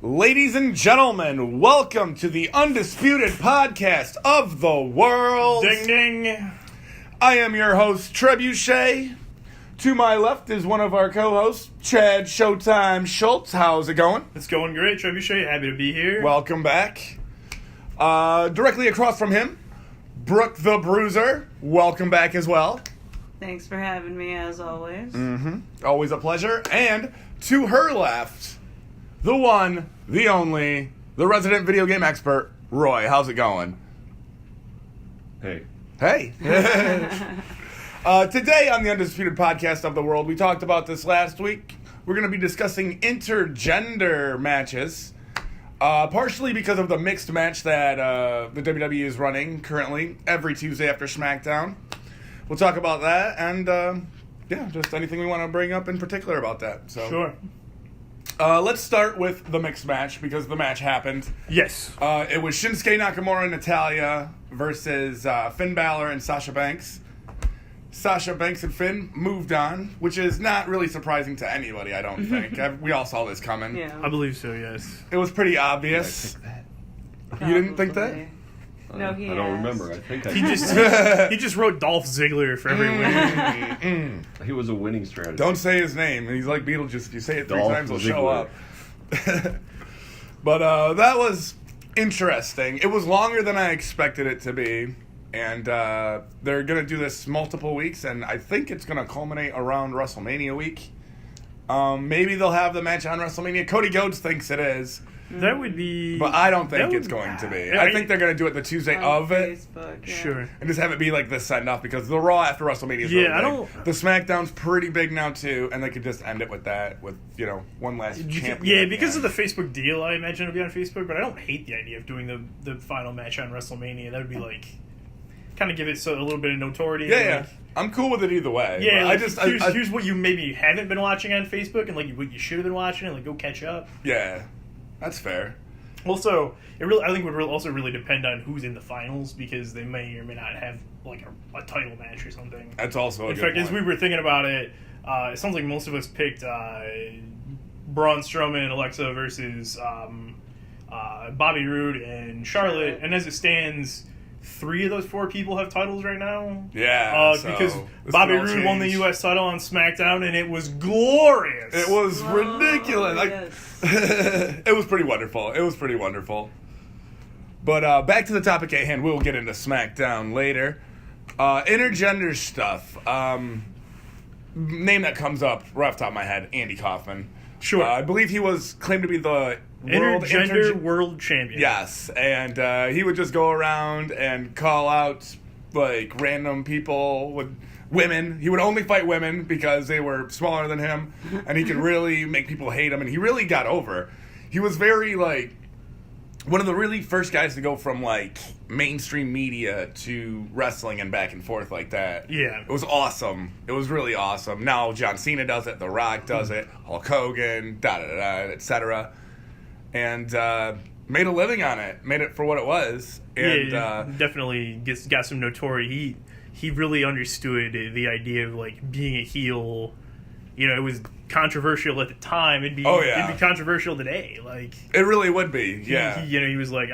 Ladies and gentlemen, welcome to the Undisputed podcast of the world. Ding ding. I am your host, Trebuchet. To my left is one of our co-hosts, Chad Showtime Schultz. How's it going? It's going great, Trebuchet. Happy to be here. Welcome back. Directly across from him, Brooke the Bruiser. Welcome back as well. Thanks for having me, as always. Always a pleasure. And to her left, the one, the only, the resident video game expert, Roy. How's it going? Hey. Hey. Today on the Undisputed podcast of the world, we talked about this last week. We're going to be discussing intergender matches, partially because of the mixed match that the WWE is running currently every Tuesday after SmackDown. We'll talk about that and, just anything we want to bring up in particular about that. So. Sure. Let's start with the mixed match because the match happened. Yes. It was Shinsuke Nakamura and Natalya versus Finn Balor and Sasha Banks. Sasha Banks and Finn moved on, which is not really surprising to anybody, I don't think. We all saw this coming. Yeah. I believe so, yes. It was pretty obvious. You didn't think that? No, he I don't remember. I think He just wrote Dolph Ziggler for every win. he was a winning strategy. Don't say his name. He's like Beetlejuice. If you say it three Dolph times, he'll show Ziggler. up. But that was interesting. It was longer than I expected it to be. And they're going to do this multiple weeks, and I think it's going to culminate around WrestleMania week. Maybe they'll have the match on WrestleMania. Cody Rhodes thinks it is. That would be... But I don't think it's going to be. I think they're going to do it the Tuesday of it. Facebook, yeah. Sure. And just have it be like the send-off, because the Raw after WrestleMania is really big. The SmackDown's pretty big now, too, and they could just end it with that, with, one last champion. Yeah, because of the Facebook deal, I imagine it'll be on Facebook, but I don't hate the idea of doing the final match on WrestleMania. That would be like... kind of give it a little bit of notoriety. Yeah. I'm cool with it either way. Yeah, like, here's what you maybe haven't been watching on Facebook, and like what you should have been watching, and like go catch up. Yeah, that's fair. Also, I think it would also really depend on who's in the finals, because they may or may not have like a title match or something. That's also in fact, as we were thinking about it, it sounds like most of us picked Braun Strowman and Alexa versus Bobby Roode and Charlotte, and as it stands, 3 of those 4 people have titles right now. Yeah, because Bobby Roode won the U.S. title on SmackDown, and it was glorious. It was ridiculous. Yes. It was pretty wonderful. But back to the topic at hand. We'll get into SmackDown later. Intergender stuff. Name that comes up right off the top of my head, Andy Kaufman. Sure. I believe he was claimed to be the Intergender world champion. Yes, and he would just go around and call out like random people with women. He would only fight women because they were smaller than him, and he could really make people hate him, and he really got over. He was very like one of the really first guys to go from like mainstream media to wrestling and back and forth like that. Yeah. It was awesome. It was really awesome. Now John Cena does it, The Rock does it, Hulk Hogan, etc. And made a living on it. Made it for what it was. And definitely got some notoriety. He really understood the idea of like being a heel. It was controversial at the time. It'd be controversial today. Like it really would be. Yeah. He was like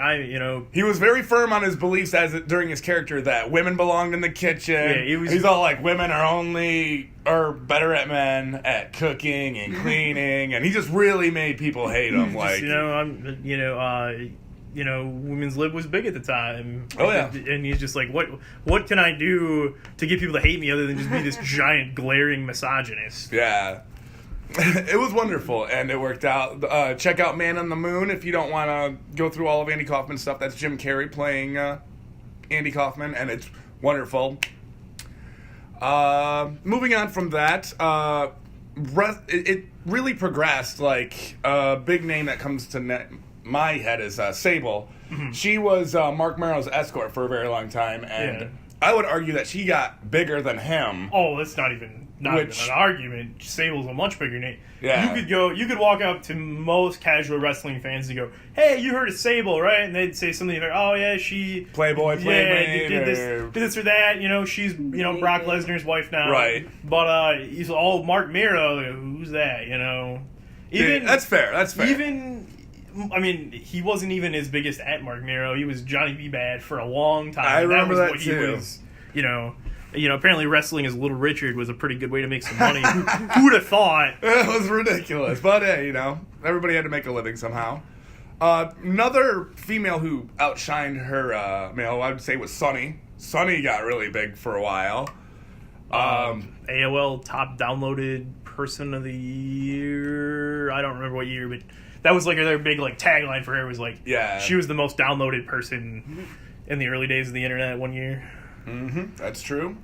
He was very firm on his beliefs during his character that women belonged in the kitchen. Yeah, he's all like women are better at men at cooking and cleaning, and he just really made people hate him. Like women's lib was big at the time. Oh yeah, and he's just like, what can I do to get people to hate me other than just be this giant glaring misogynist? Yeah, it was wonderful and it worked out. Check out Man on the Moon if you don't want to go through all of Andy Kaufman's stuff. That's Jim Carrey playing Andy Kaufman, and it's wonderful. Moving on from that, it really progressed. Like a big name that comes to my head is Sable. Mm-hmm. She was Mark Merrow's escort for a very long time, and I would argue that she got bigger than him. Oh, that's not even an argument. Sable's a much bigger name. Yeah. You could walk up to most casual wrestling fans and go, "Hey, you heard of Sable, right?" And they'd say something like, "Oh yeah, she Playmate, did this or that. She's Brock Lesnar's wife now." Right. But he's all Mark Mero. Who's that? That's fair. Even I mean, he wasn't even as big as at Mark Nero. He was Johnny B. Bad for a long time. I remember that that was too. He was, apparently wrestling as Little Richard was a pretty good way to make some money. Who would have thought? It was ridiculous. But hey, everybody had to make a living somehow. Another female who outshined her male, I would say, was Sunny. Sunny got really big for a while. AOL top downloaded person of the year. I don't remember what year, but that was like their big like tagline for her was like, yeah, she was the most downloaded person in the early days of the internet one year. Mm-hmm. That's true.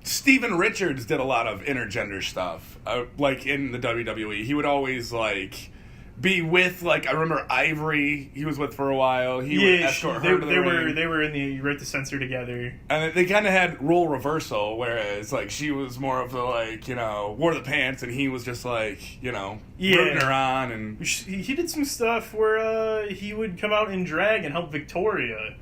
Steven Richards did a lot of intergender stuff, like in the WWE. He would always like be with, like, I remember Ivory. He was with for a while. He would escort her to the ring. They were in the Right to Censor together, and they kind of had role reversal, whereas like she was more of the like wore the pants, and he was just like rooting her on. And he did some stuff where he would come out in drag and help Victoria.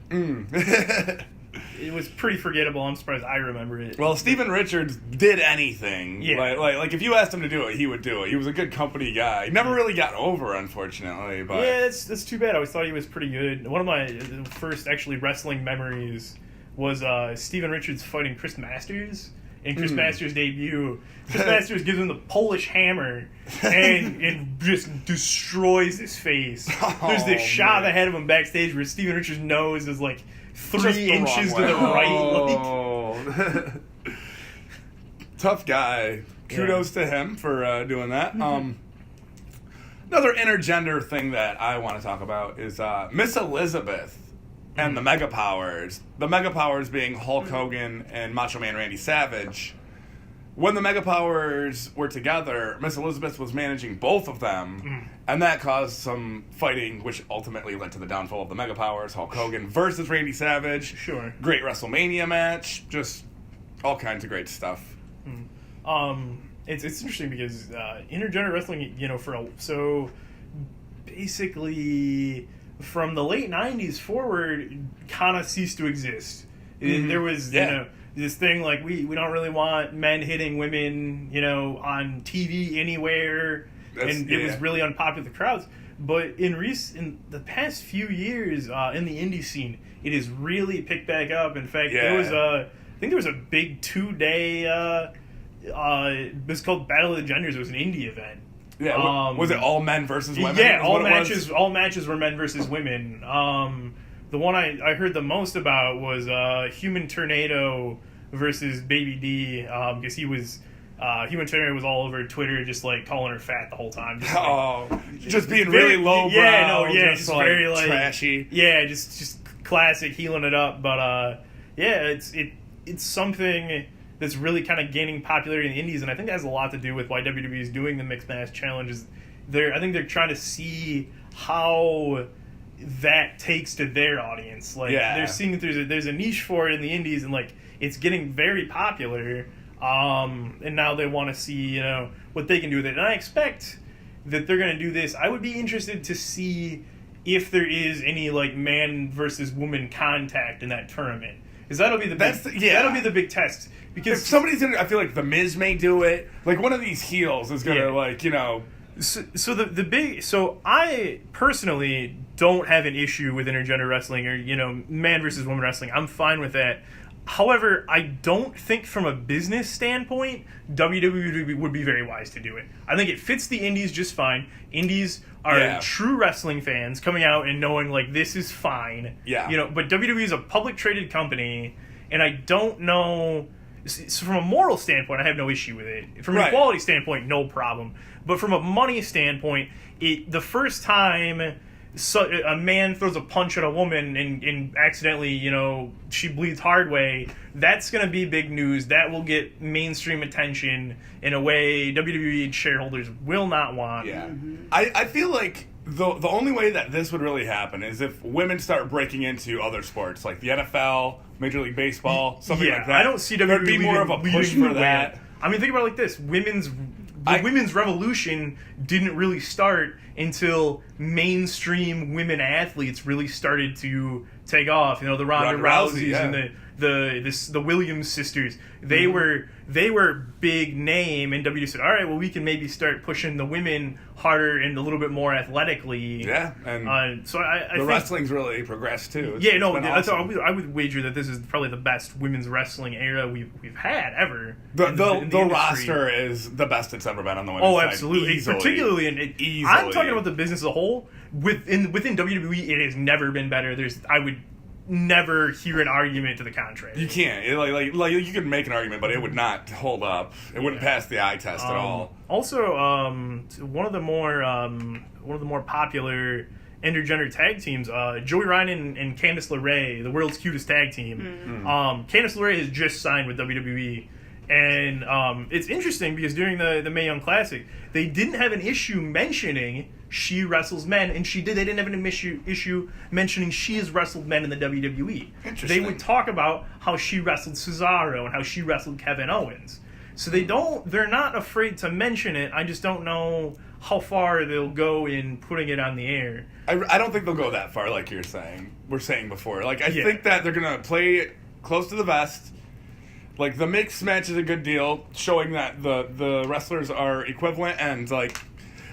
It was pretty forgettable. I'm surprised I remember it. Well, Steven Richards did anything. Yeah. Like if you asked him to do it, he would do it. He was a good company guy. He never really got over, unfortunately. But yeah, that's too bad. I always thought he was pretty good. One of my first actually wrestling memories was Steven Richards fighting Chris Masters. In Chris Masters' debut, Chris Masters gives him the Polish hammer and just destroys his face. There's this shot of the head of him backstage where Steven Richards' nose is like 3 inches to the right. Tough guy. Kudos to him for doing that. Another intergender thing that I want to talk about is Miss Elizabeth and the Mega Powers. The Mega Powers being Hulk Hogan and Macho Man Randy Savage. When the Mega Powers were together, Miss Elizabeth was managing both of them, and that caused some fighting, which ultimately led to the downfall of the Mega Powers. Hulk Hogan versus Randy Savage. Sure. Great WrestleMania match. Just all kinds of great stuff. It's interesting because intergender wrestling, so basically from the late 90s forward, kind of ceased to exist. There was, this thing like we don't really want men hitting women, on TV anywhere, and it was really unpopular with the crowds. But in the past few years, in the indie scene, it has really picked back up. In fact, there was a big 2-day. It was called Battle of the Genders. It was an indie event. Yeah, was it all men versus women? Yeah, all matches were men versus women. The one I heard the most about was Human Tornado versus Baby D, because he was Human Tornado was all over Twitter, just like calling her fat the whole time. Just being really lowbrow, just like, very like trashy. Yeah, just classic healing it up. But it's something that's really kind of gaining popularity in the indies, and I think that has a lot to do with why WWE is doing the Mixed Match Challenges. I think they're trying to see how that takes to their audience. Like they're seeing that there's a niche for it in the indies, and like it's getting very popular. And now they want to see what they can do with it. And I expect that they're going to do this. I would be interested to see if there is any like man versus woman contact in that tournament. Because that'll be that'll be the big test. Because if somebody's gonna, I feel like The Miz may do it. Like one of these heels is gonna So I personally don't have an issue with intergender wrestling or man versus woman wrestling. I'm fine with that. However, I don't think from a business standpoint WWE would be very wise to do it. I think it fits the indies just fine. Indies are true wrestling fans coming out and knowing like this is fine. Yeah. But WWE is a public traded company, and I don't know. So from a moral standpoint, I have no issue with it. From an equality standpoint, no problem. But from a money standpoint, the first time a man throws a punch at a woman and accidentally, she bleeds hard way, that's going to be big news. That will get mainstream attention in a way WWE shareholders will not want. Yeah. I feel like the only way that this would really happen is if women start breaking into other sports, like the NFL, Major League Baseball, something like that. I don't see WWE There'd be more of a push for that. I mean, think about it like this. Women's revolution didn't really start until mainstream women athletes really started to take off. The Ronda Rouseys and the Williams sisters. They were they were big name, and WWE said, all right, well, we can maybe start pushing the women harder and a little bit more athletically. Yeah, and so I the think wrestling's really progressed too. yeah, no, been that's awesome. I would wager that this is probably the best women's wrestling era we've had ever. The in the industry. roster is the best it's ever been on the women's Oh, side. absolutely. Easily. Particularly Easily. I'm talking about the business as a whole. Within WWE, it has never been better. I would never hear an argument to the contrary. You can't. Like you could make an argument, but it would not hold up. It wouldn't pass the eye test at all. Also, one of the more popular intergender tag teams, Joey Ryan and Candice LeRae, the world's cutest tag team. Candice LeRae has just signed with WWE. And it's interesting because during the Mae Young Classic, they didn't have an issue mentioning she wrestles men, and they didn't have an issue mentioning she has wrestled men in the WWE. Interesting. They would talk about how she wrestled Cesaro and how she wrestled Kevin Owens. So they're not afraid to mention it. I just don't know how far they'll go in putting it on the air. I don't think they'll go that far, like we're saying before. Like I think that they're gonna play it close to the vest. Like the mixed match is a good deal, showing that the wrestlers are equivalent, and like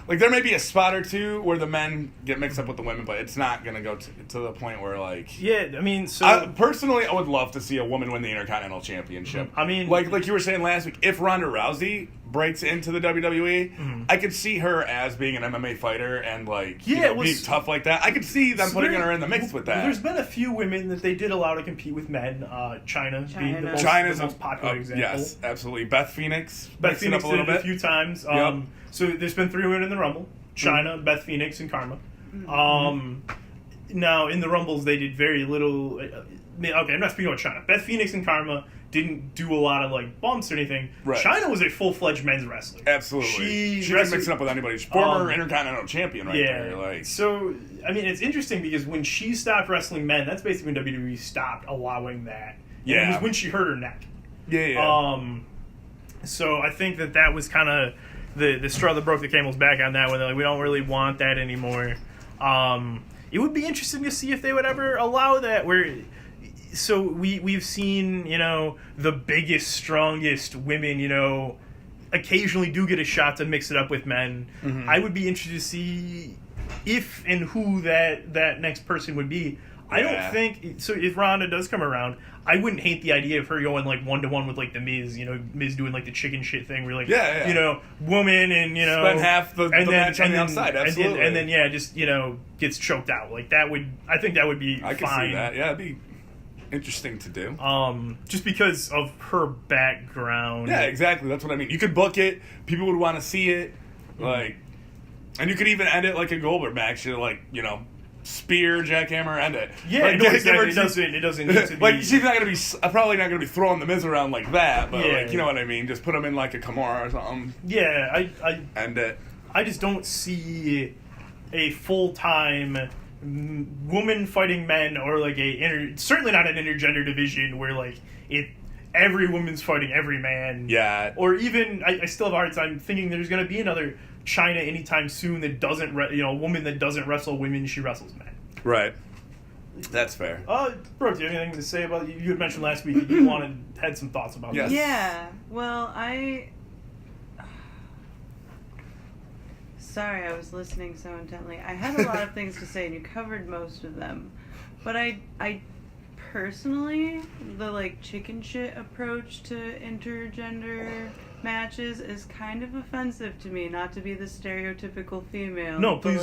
there may be a spot or two where the men get mixed up with the women, but it's not gonna go to the point where like. Yeah, I mean, so personally, I would love to see a woman win the Intercontinental Championship. I mean, like you were saying last week, if Ronda Rousey breaks into the WWE, I could see her as being an MMA fighter and being tough like that. I could see them putting her in the mix with that. There's been a few women that they did allow to compete with men. China being the most popular example. Yes, absolutely. Beth Phoenix. Beth Phoenix up a little did it bit a few times. So there's been 3 women in the Rumble: China, Beth Phoenix, and Karma. Now in the Rumbles they did very little. Okay, I'm not speaking about China. Beth Phoenix and Karma didn't do a lot of bumps or anything. Right. China was a full-fledged men's wrestler. Absolutely. She can mix it up with anybody. She's former Intercontinental Champion there. So, I mean, it's interesting because when she stopped wrestling men, that's basically when WWE stopped allowing that. And it was when she hurt her neck. Yeah. So I think that was kind of the straw that broke the camel's back on that one. They're like, we don't really want that anymore. It would be interesting to see if they would ever allow that So we've seen, the biggest, strongest women, occasionally do get a shot to mix it up with men. Mm-hmm. I would be interested to see if and who that next person would be. Yeah. I don't think so. If Ronda does come around, I wouldn't hate the idea of her going 1-to-1 with the Miz. Miz doing the chicken shit thing where woman and spend half the match on the outside. Absolutely. And then just gets choked out. I think that would be. I could fine. see that. Yeah, it'd be interesting to do. Just because of her background. Yeah, exactly. That's what I mean. You could book it. People would want to see it. And you could even end it like a Goldberg match. Spear, jackhammer, end it. Yeah, exactly. It doesn't need to be. She's not going to be, probably not going to be throwing the Miz around like that, but you know what I mean? Just put him in like a Kimura or something. Yeah, end it. I just don't see a full-time woman fighting men or certainly not an intergender division where every woman's fighting every man. Yeah. Or even I still have a hard time thinking there's going to be another China anytime soon that doesn't a woman that doesn't wrestle women, she wrestles men. Right. That's fair. Brooke, do you have anything to say about you had mentioned last week that you had some thoughts about this? Yeah. Well, sorry, I was listening so intently. I had a lot of things to say, and you covered most of them. But I personally, the chicken shit approach to intergender matches is kind of offensive to me. Not to be the stereotypical female. No, please.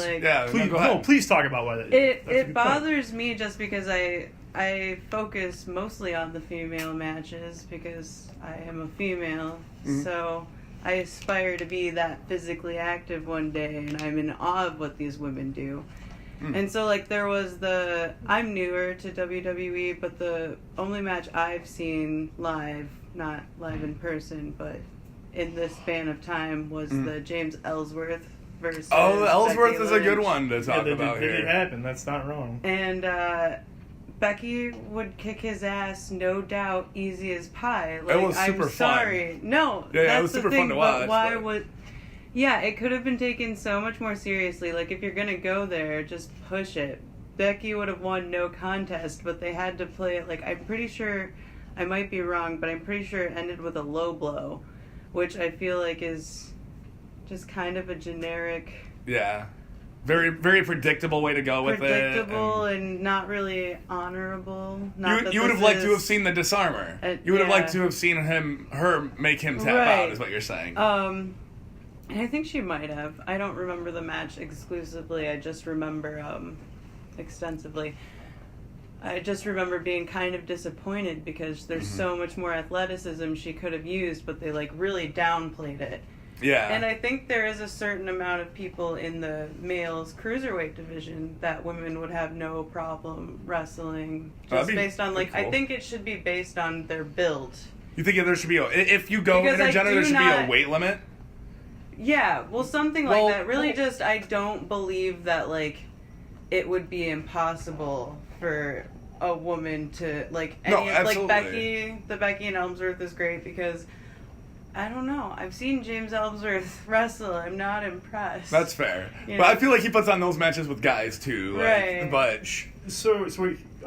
Please talk about why that. It bothers me just because I focus mostly on the female matches because I am a female. Mm-hmm. So I aspire to be that physically active one day, and I'm in awe of what these women do. And so, there was I'm newer to WWE, but the only match I've seen live, not live in person, but in this span of time, was the James Ellsworth versus Ellsworth Becky is Lynch. a good one to talk about here. It did happen. That's not wrong. And Becky would kick his ass, no doubt, easy as pie. It was super I'm sorry. fun. No, yeah, that's it was super the thing, fun to watch. But why would... Yeah, it could have been taken so much more seriously. If you're going to go there, just push it. Becky would have won no contest, but they had to play it I'm pretty sure I might be wrong, but I'm pretty sure it ended with a low blow, which I feel like is just kind of a generic... Yeah. Very, very predictable way to go with predictable it. and not really honorable. Not You would have liked to have seen the disarmer. You would have liked to have seen her make him tap out, is what you're saying. And I think she might have. I don't remember the match exclusively. I just remember extensively. I just remember being kind of disappointed because there's so much more athleticism she could have used, but they like really downplayed it. Yeah. And I think there is a certain amount of people in the males cruiserweight division that women would have no problem wrestling just based on like, cool. I think it should be based on their build. You think there should be if you go Because intergender, there should be a weight limit? Yeah, well, something like that. Really, just I don't believe that like it would be impossible for a woman to like like Becky. The Becky and Ellsworth is great because I don't know. I've seen James Ellsworth wrestle. I'm not impressed. That's fair, You but know? I feel like he puts on those matches with guys too. Like, Right. But So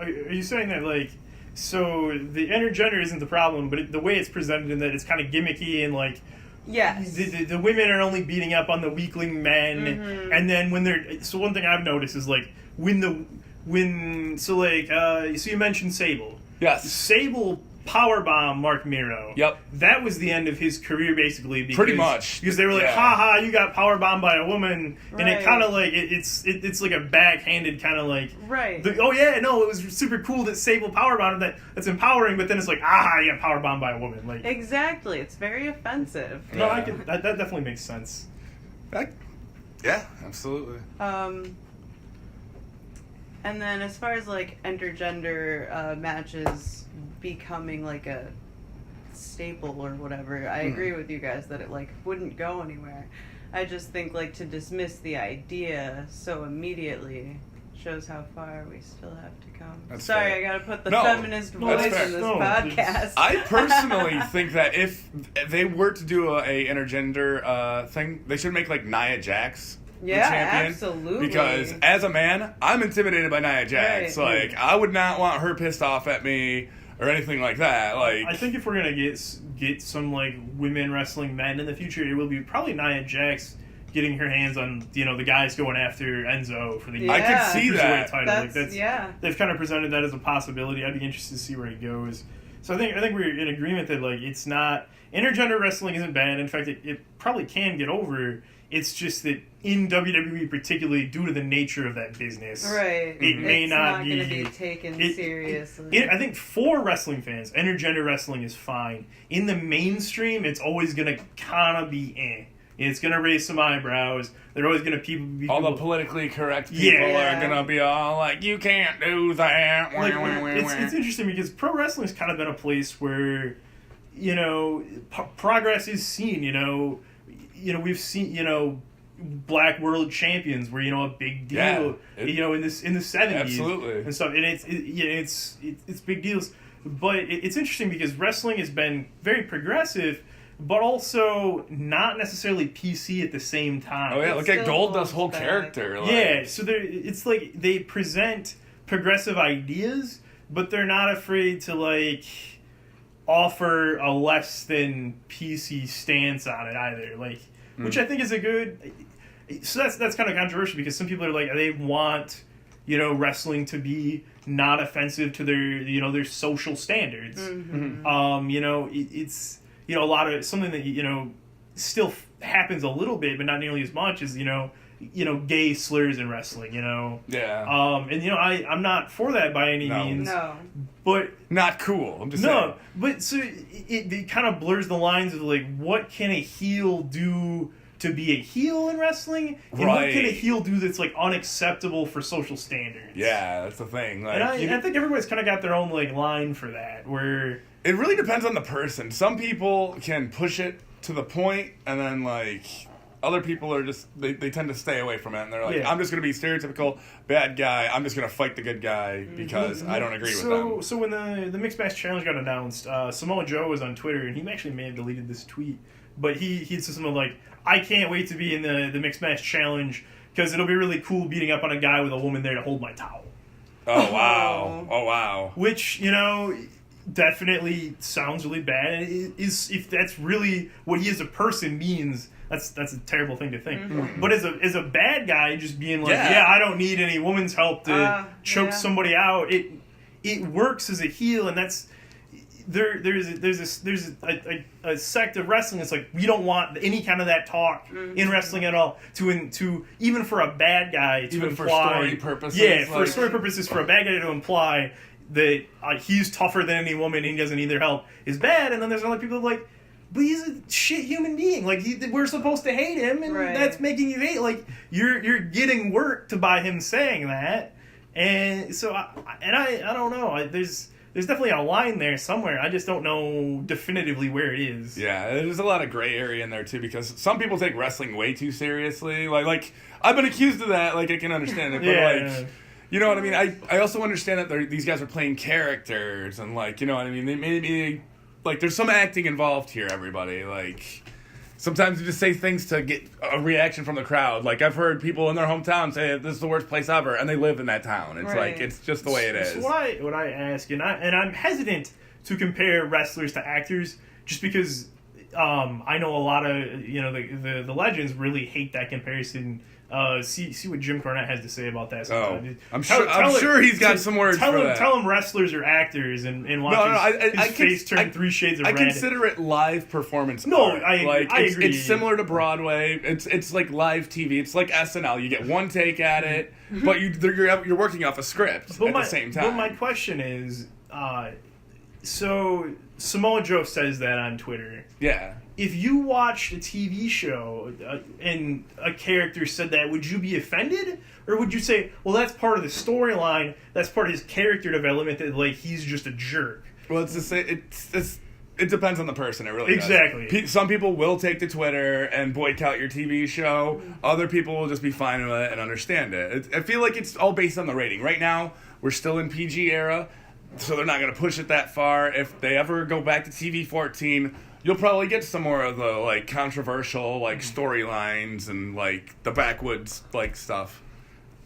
are you saying that like? So the intergender isn't the problem, but the way it's presented in that it's kind of gimmicky and like. Yes. The women are only beating up on the weakling men, and then when they're so one thing I've noticed is like so you mentioned Sable. yes, Sable powerbomb Mark Miro. Yep. That was the end of his career basically. Because, Pretty much. because they were like, Yeah. "Ha ha, you got powerbombed by a woman," and it Right. kind of like it's like a backhanded kind of like. Right. Oh yeah, no, it was super cool that Sable powerbombed him. That's empowering, but then it's like, you got powerbombed by a woman. Like Exactly. It's very offensive. no, Yeah. I can that definitely makes sense. Yeah, absolutely. And then as far as like intergender matches becoming like a staple or whatever, I agree with you guys that it like wouldn't go anywhere. I just think like to dismiss the idea so immediately shows how far we still have to come. That's Sorry, fair. I gotta put the No, feminist that's voice fair. in this No, podcast. I personally think that if they were to do a intergender thing, they should make like Nia Jax the Yeah, champion. absolutely. Because as a man, I'm intimidated by Nia Jax. Right. Like, I would not want her pissed off at me or anything like that. Like, I think if we're gonna get some like women wrestling men in the future, it will be probably Nia Jax getting her hands on the guys going after Enzo for the Yeah. I could see cruiserweight that. title. That's yeah. They've kind of presented that as a possibility. I'd be interested to see where it goes. So I think we're in agreement that like it's not intergender wrestling isn't bad. In fact, it probably can get over. It's just that in WWE, particularly due to the nature of that business, Right. it may it's not going be to be taken seriously. I think for wrestling fans, intergender wrestling is fine. In the mainstream, it's always going to kind of be It's going to raise some eyebrows. They're always going to be all the politically correct people Yeah. are gonna be all like, "You can't do that." Like, it's interesting because pro wrestling's kind of been a place where, progress is seen. We've seen Black World Champions were a big deal. Yeah, in the 70s, absolutely. and stuff, and it's big deals. But it's interesting because wrestling has been very progressive, but also not necessarily PC at the same time. Oh yeah, look at still Goldust's whole holds back. character. Like, Yeah, so it's like they present progressive ideas, but they're not afraid to like offer a less than PC stance on it either. Like, which I think is a good. So that's kind of controversial because some people are like they want wrestling to be not offensive to their social standards. It's a lot of something that still happens a little bit, but not nearly as much as gay slurs in wrestling. Yeah. And I'm not for that by any means. No. But Not cool. I'm just saying. but so it kind of blurs the lines of like what can a heel do to be a heel in wrestling, and what can a Right. heel do that's like unacceptable for social standards. Yeah, that's the thing. Like, And I think everybody's kind of got their own like line for that where. it really depends on the person. Some people can push it to the point, and then like other people are just they tend to stay away from it, and they're like, Yeah. I'm just gonna be stereotypical bad guy. I'm just gonna fight the good guy because I don't agree with them. So when the Mixed Match Challenge got announced, Samoa Joe was on Twitter, and he actually may have deleted this tweet, but he said something like, I can't wait to be in the Mixed Match Challenge because it'll be really cool beating up on a guy with a woman there to hold my towel. Oh wow! Oh wow! Which, definitely sounds really bad. And if that's really what he as a person means, that's a terrible thing to think. Mm-hmm. But as a bad guy, just being like, I don't need any woman's help to choke somebody out. It works as a heel, and that's there's a sect of wrestling that's like, we don't want any kind of that talk in wrestling at all. To even for a bad guy to even imply, for story purposes. yeah, for story purposes, for a bad guy to imply that he's tougher than any woman and he doesn't need their help is bad. And then there's other people like, but he's a shit human being. Like, we're supposed to hate him, and that's making you hate. Like, you're getting worked by him saying that, and so I don't know. There's definitely a line there somewhere. I just don't know definitively where it is. Yeah, there's a lot of gray area in there too, because some people take wrestling way too seriously. Like I've been accused of that. Like, I can understand it, but you know what I mean? I also understand that these guys are playing characters, and like, you know what I mean? They maybe, like, there's some acting involved here, everybody. Like, sometimes you just say things to get a reaction from the crowd. Like, I've heard people in their hometown say, this is the worst place ever, and they live in that town. It's like, it's just the way it is. So what I ask, and I'm hesitant to compare wrestlers to actors, just because I know a lot of, the legends really hate that comparison. See what Jim Cornette has to say about that sometime. I'm sure he's got some words for that. Tell him wrestlers are actors, and watch his face turn 3 shades of red. I consider it live performance art. I agree. It's similar to Broadway. It's like live TV. It's like SNL. You get one take at it, but you're working off a script the same time. But my question is, so Samoa Joe says that on Twitter. Yeah. If you watched a TV show and a character said that, would you be offended? Or would you say, well, that's part of the storyline, that's part of his character development, that, like, he's just a jerk? Well, it depends on the person, it really does. Exactly. Some people will take to Twitter and boycott your TV show. Other people will just be fine with it and understand it. I feel like it's all based on the rating. Right now, we're still in PG era, so they're not going to push it that far. If they ever go back to TV 14... you'll probably get some more of the, like, controversial, like, storylines and, like, the backwoods, like, stuff.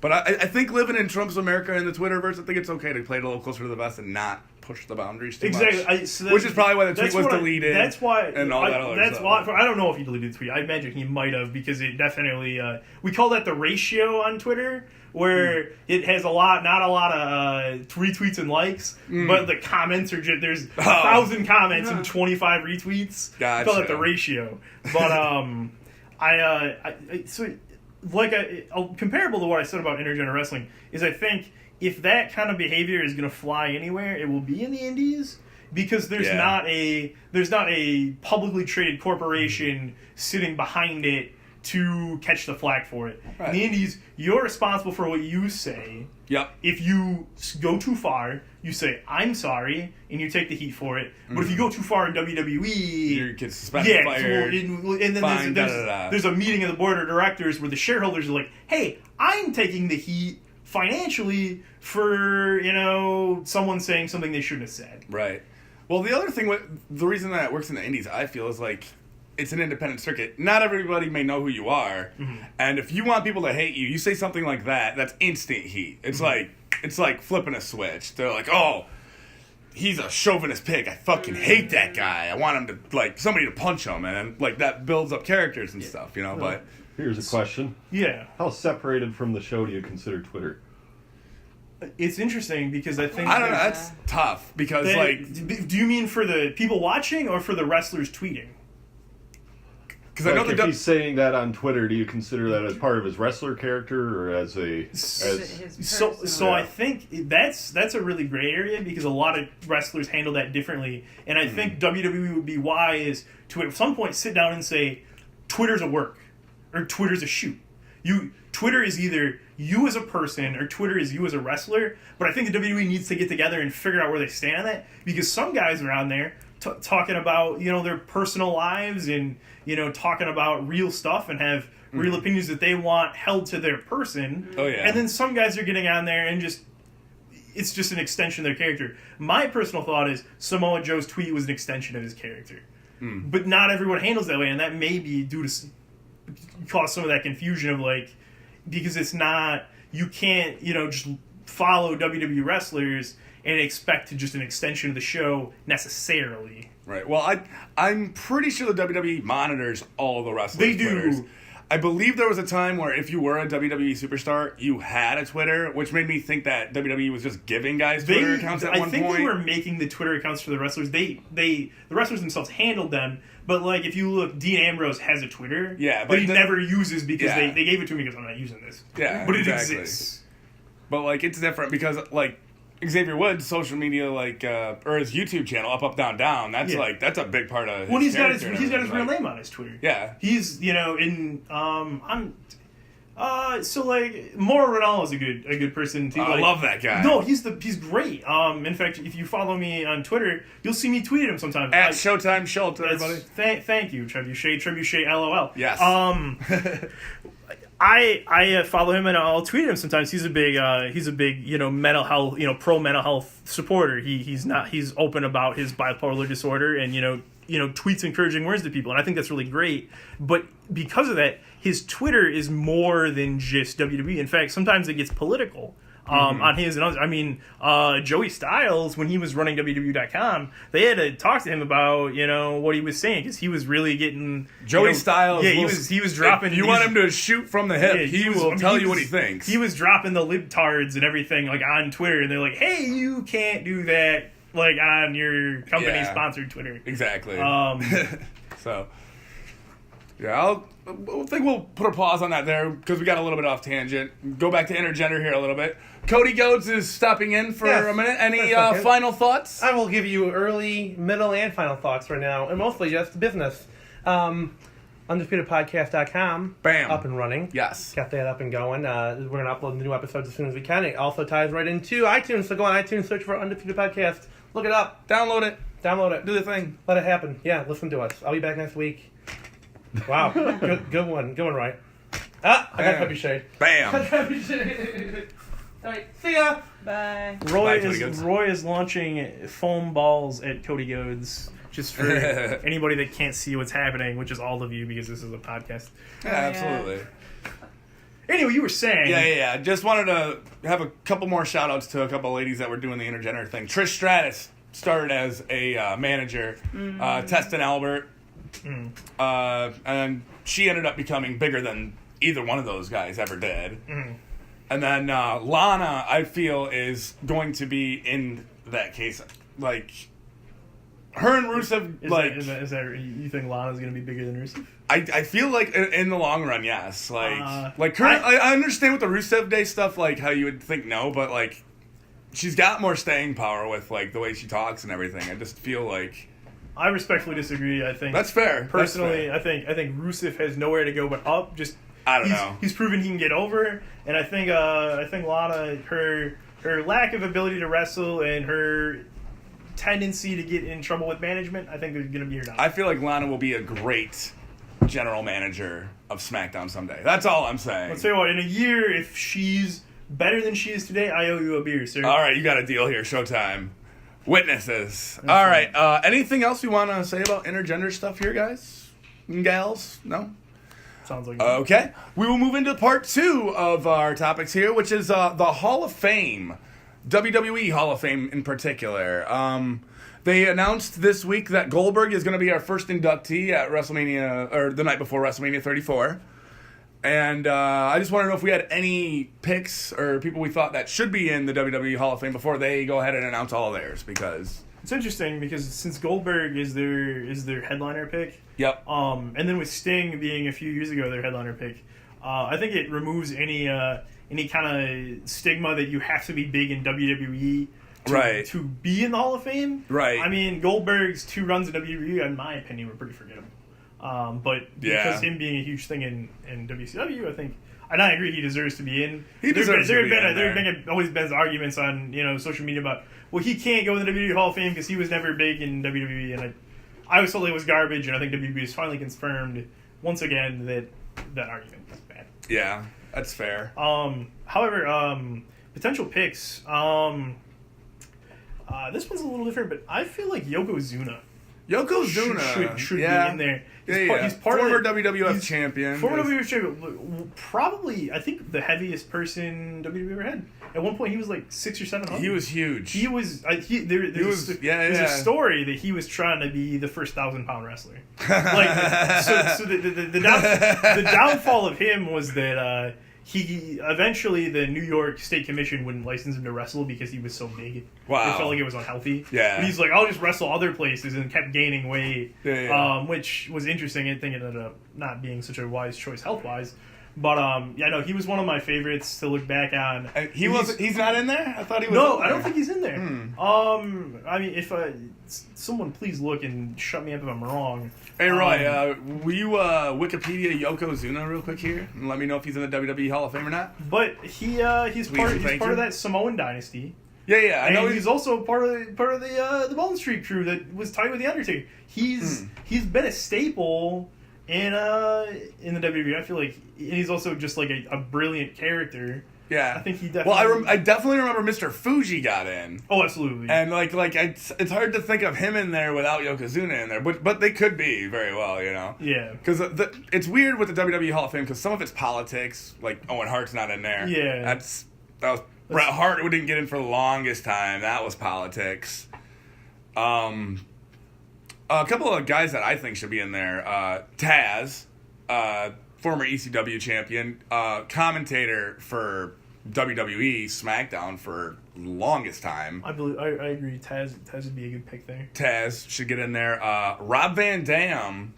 But I think living in Trump's America in the Twitterverse, I think it's okay to play it a little closer to the vest and not push the boundaries too much. Which is probably why the tweet was deleted. That's why. And all that other that's stuff. why. I don't know if he deleted the tweet. I imagine he might have, because it definitely. We call that the ratio on Twitter, where it has not a lot of retweets and likes, but the comments are just, there's 1,000 comments and 25 retweets. Gotcha. We call it the ratio. But comparable to what I said about intergender wrestling is, I think if that kind of behavior is going to fly anywhere, it will be in the indies, because there's not a publicly traded corporation sitting behind it to catch the flack for it. Right. In the indies, you're responsible for what you say. Yep. If you go too far, you say, I'm sorry, and you take the heat for it. But if you go too far in WWE... you get suspended, fired, and then there's a meeting of the board of directors where the shareholders are like, hey, I'm taking the heat financially for, someone saying something they shouldn't have said. Right. Well, the other thing, the reason that it works in the indies, I feel, is like, it's an independent circuit. Not everybody may know who you are, and if you want people to hate you, you say something like that, that's instant heat. It's like flipping a switch. They're like, oh, he's a chauvinist pig. I fucking hate that guy. I want him to, like, somebody to punch him, and like that builds up characters and stuff, But here's a question. Yeah. How separated from the show do you consider Twitter? It's interesting because I think... I don't know, that's tough, because, do you mean for the people watching or for the wrestlers tweeting? Because I know if he's saying that on Twitter, do you consider that as part of his wrestler character or as a... So I think that's a really gray area, because a lot of wrestlers handle that differently. And I think WWE would be wise to at some point sit down and say, Twitter's a work, or Twitter's a shoot. Twitter is either you as a person or Twitter is you as a wrestler. But I think the WWE needs to get together and figure out where they stand on that, because some guys are on there talking about their personal lives and talking about real stuff and have real opinions that they want held to their person. Oh yeah. And then some guys are getting on there and it's just an extension of their character. My personal thought is Samoa Joe's tweet was an extension of his character. But not everyone handles that way, and that may be due to cause some of that confusion of, like, because it's not, you can't just follow WWE wrestlers and expect just an extension of the show necessarily. Right. Well, I'm pretty sure the WWE monitors all the wrestlers' They do. Twitters. I believe there was a time where if you were a WWE superstar, you had a Twitter, which made me think that WWE was just giving guys Twitter accounts at one point. I think they were making the Twitter accounts for the wrestlers. The wrestlers themselves handled them, but like if you look, Dean Ambrose has a Twitter, but he never uses because they gave it to me because I'm not using this. Yeah, but exactly. It exists. But like it's different because like Xavier Woods' social media, like or his YouTube channel, Up Down Down. That's like that's a big part of. He's got his real name on his Twitter. Yeah, he's so like Mauro Ranallo is a good person to. I love that guy. No, he's great. In fact, if you follow me on Twitter, you'll see me tweet him sometimes. At Showtime Schultz, everybody. Thank you, Trebuchet, LOL. Yes. I follow him and I'll tweet him sometimes. He's a big mental health, pro mental health supporter. He's open about his bipolar disorder and tweets encouraging words to people, and I think that's really great. But because of that, his Twitter is more than just WWE. In fact, sometimes it gets political. On his and others. I mean, Joey Styles, when he was running WWE.com, they had to talk to him about, what he was saying, because he was really getting... Joey Styles... Yeah, he was dropping... If you want him to shoot from the hip, he will tell you what he thinks. He was dropping the libtards and everything, like, on Twitter, and they're like, hey, you can't do that, like, on your company-sponsored Twitter. Exactly. So... Yeah, I think we'll put a pause on that there because we got a little bit off tangent. Go back to Intergender here a little bit. Cody Goads is stopping in for a minute. Any final thoughts? I will give you early, middle, and final thoughts right now, and mostly just business. UndisputedPodcast.com. Bam. Up and running. Yes. Got that up and going. We're going to upload the new episodes as soon as we can. It also ties right into iTunes, so go on iTunes, search for Undisputed Podcast. Look it up. Download it. Do the thing. Let it happen. Yeah, listen to us. I'll be back next week. Wow. Good one, right? I got Trebuchet. Bam. All right, see ya. Bye. Roy is launching foam balls at Cody Goads, just for anybody that can't see what's happening, which is all of you because this is a podcast. Yeah, absolutely. Anyway, you were saying... Yeah. Just wanted to have a couple more shout-outs to a couple of ladies that were doing the Intergender thing. Trish Stratus started as a manager. Testin Albert. And she ended up becoming bigger than either one of those guys ever did. And then Lana, I feel, is going to be in that case. Like, her and Rusev, is that you think Lana's going to be bigger than Rusev? I feel like in the long run, yes. I understand with the Rusev Day stuff, like how you would think no, but like she's got more staying power with like the way she talks and everything. I just feel like I respectfully disagree. I think that's fair. Personally, that's fair. I think Rusev has nowhere to go but up. I don't know. He's proven he can get over, and I think Lana, her lack of ability to wrestle and her tendency to get in trouble with management, I think they're going to be here now. I feel like Lana will be a great general manager of SmackDown someday. That's all I'm saying. Let's tell you what, in a year, if she's better than she is today, I owe you a beer, sir. All right, you got a deal here. Showtime. Witnesses. All right. Anything else you want to say about intergender stuff here, guys and gals? No? Sounds like okay. We will move into part 2 of our topics here, which is the Hall of Fame. WWE Hall of Fame in particular. They announced this week that Goldberg is going to be our first inductee at WrestleMania, or the night before WrestleMania 34. And I just want to know if we had any picks or people we thought that should be in the WWE Hall of Fame before they go ahead and announce all of theirs, because it's interesting because since Goldberg is their headliner pick, yep. And then with Sting being a few years ago their headliner pick, I think it removes any kind of stigma that you have to be big in WWE to be in the Hall of Fame. Right. I mean, Goldberg's 2 runs in WWE, in my opinion, were pretty forgettable. But because him being a huge thing in WCW, I think, and I agree, he deserves to be in. There have always been arguments on social media about, well, he can't go in the WWE Hall of Fame because he was never big in WWE, and I was told it was garbage, and I think WWE has finally confirmed once again that argument is bad. Yeah, that's fair. However, potential picks. This one's a little different, but I feel like Yokozuna Yokozuna should be in there. He's former WWF champion. Former WWF champion. Probably, I think, the heaviest person WWE ever had. At one point, he was like 600 or 700. He was huge. He was. There's a story that he was trying to be the first 1,000-pound wrestler. So the downfall of him was that he eventually the New York State Commission wouldn't license him to wrestle because he was so big. Wow. They felt like it was unhealthy. Yeah. But he's like, I'll just wrestle other places, and kept gaining weight. Which was interesting. I think it ended up not being such a wise choice health wise. But he was one of my favorites to look back on. He's not in there? I thought he was. No, I don't think he's in there. I mean, if someone please look and shut me up if I'm wrong. Hey Roy, will you Wikipedia Yokozuna real quick here and let me know if he's in the WWE Hall of Fame or not? But he's part of that Samoan dynasty. Yeah, I know. He's also part of the Bone Street crew that was tied with the Undertaker. He's been a staple in the WWE. I feel like, and he's also just like a brilliant character. Yeah, I think he definitely. Well, I definitely remember Mr. Fuji got in. Oh, absolutely. And it's hard to think of him in there without Yokozuna in there, but they could be very well, you know. Yeah. Because it's weird with the WWE Hall of Fame because some of it's politics. Like Owen Hart's not in there. Yeah. That was Bret Hart who didn't get in for the longest time. That was politics. A couple of guys that I think should be in there. Taz, former ECW champion, commentator for WWE SmackDown for the longest time. I agree. Taz would be a good pick there. Taz should get in there. Rob Van Dam,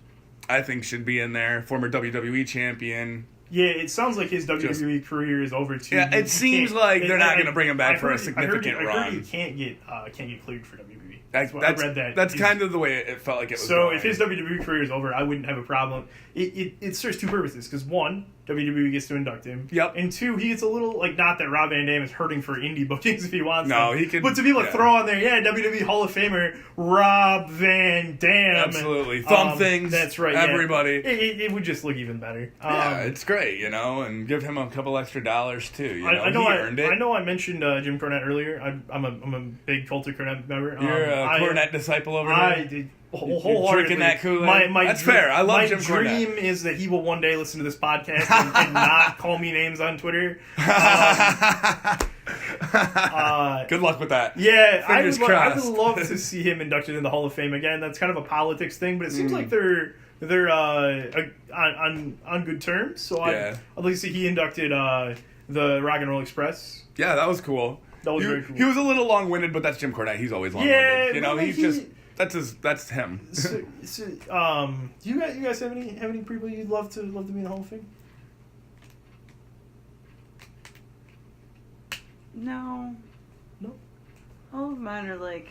I think, should be in there. Former WWE champion. Yeah, it sounds like his WWE career is over too. Yeah, it seems like they're not going to bring him back for a significant run. I heard he can't get cleared for WWE. I read that. That's kind of the way it felt like it was. So going. If his WWE career is over, I wouldn't have a problem. It serves two purposes. Because one, WWE gets to induct him. Yep. And two, he gets a little not that Rob Van Dam is hurting for indie bookings if he wants. No, them. he could. But to be able to throw on there, WWE Hall of Famer Rob Van Dam. Absolutely, thumb things. That's right. Everybody. Yeah. It would just look even better. Yeah, it's great, and give him a couple extra dollars too. I know. He earned it. I know. I mentioned Jim Cornette earlier. I'm a big Culture Cornette member. You're a Cornette disciple over there. I did. Wholeheartedly. Drinking that Kool-Aid. That's fair. I love Jim Cornette. My dream is that he will one day listen to this podcast and not call me names on Twitter. Good luck with that. Yeah, Fingers crossed. I would love to see him inducted in the Hall of Fame again. That's kind of a politics thing, but it seems like they're on good terms. So I'd like to see he inducted the Rock and Roll Express. Yeah, that was cool. That was very cool. He was a little long-winded, but that's Jim Cornette. He's always long-winded. Yeah, that's him. So, do you guys have any people you'd love to be in the Hall of Fame? No. No. All of mine are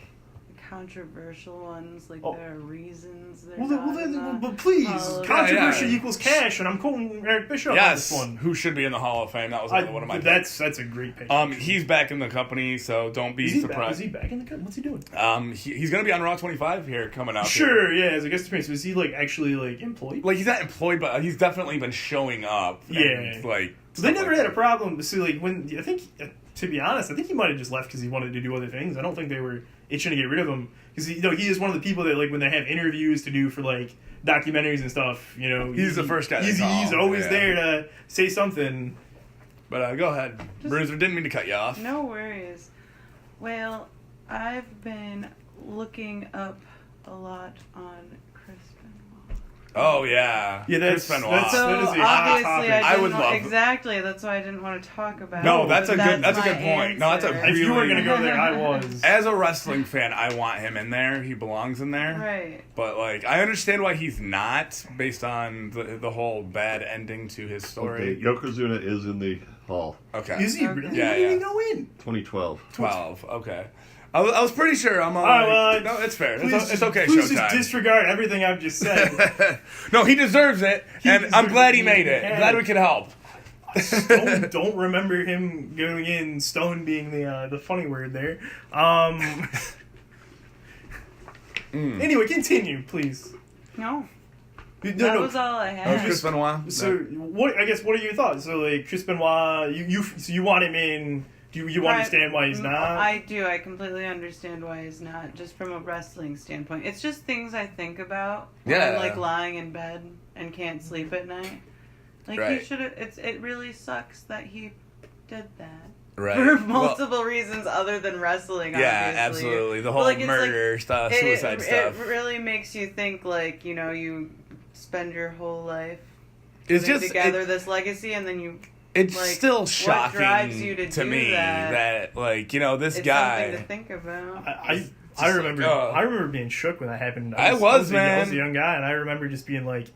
controversial ones. There are reasons. But please, controversy equals cash, and I'm quoting Eric Bischoff on this one. Who should be in the Hall of Fame? That was one of my. That's a great pick. He's back in the company, so don't be surprised. Is he back in the company? What's he doing? He's going to be on Raw 25 here coming up. Sure, yeah, as a guest appearance. Is he actually employed? He's not employed, but he's definitely been showing up. Yeah, and, so they never had a problem. See, when I think. To be honest, I think he might have just left because he wanted to do other things. I don't think they were itching to get rid of him because he is one of the people that when they have interviews to do for documentaries and stuff. He's the first guy. He's always there to say something. But go ahead, Bruiser. Didn't mean to cut you off. No worries. Well, I've been looking up a lot on Chris Benoit. Oh yeah, that's Benoit. That is a hot topic. I would love exactly. That's why I didn't want to talk about. No, that's a good Answer. point. No, that's a really. If you were going to go there, I was. As a wrestling fan, I want him in there. He belongs in there. Right. But I understand why he's not, based on the whole bad ending to his story. Okay, Yokozuna is in the hall. Okay. Is he really? Yeah, When did he go in? 2012. 12. Okay. I was pretty sure. I'm no, it's fair. It's okay. Please Showtime. just disregard everything I've just said. No, he deserves it, and I'm glad he made it. Yeah. Glad we could help. Don't remember him going in. Stone being the funny word there. Anyway, continue, please. No. That was all I had. Chris Benoit. So what? I guess what are your thoughts? So Chris Benoit, you want him in? Do you understand why he's not? I do. I completely understand why he's not, just from a wrestling standpoint. It's just things I think about when I'm, like, lying in bed and can't sleep at night. Like, he should have... It really sucks that he did that. Right. For multiple reasons other than wrestling, obviously. Yeah, absolutely. The whole murder stuff, suicide stuff. It really makes you think, like, you know, you spend your whole life it's putting just, together this legacy, and then you... It's like, still shocking what drives you to do me that, like, you know, this it's guy... something to think about. I remember being shook when that happened. I was a young guy, and I remember just being like...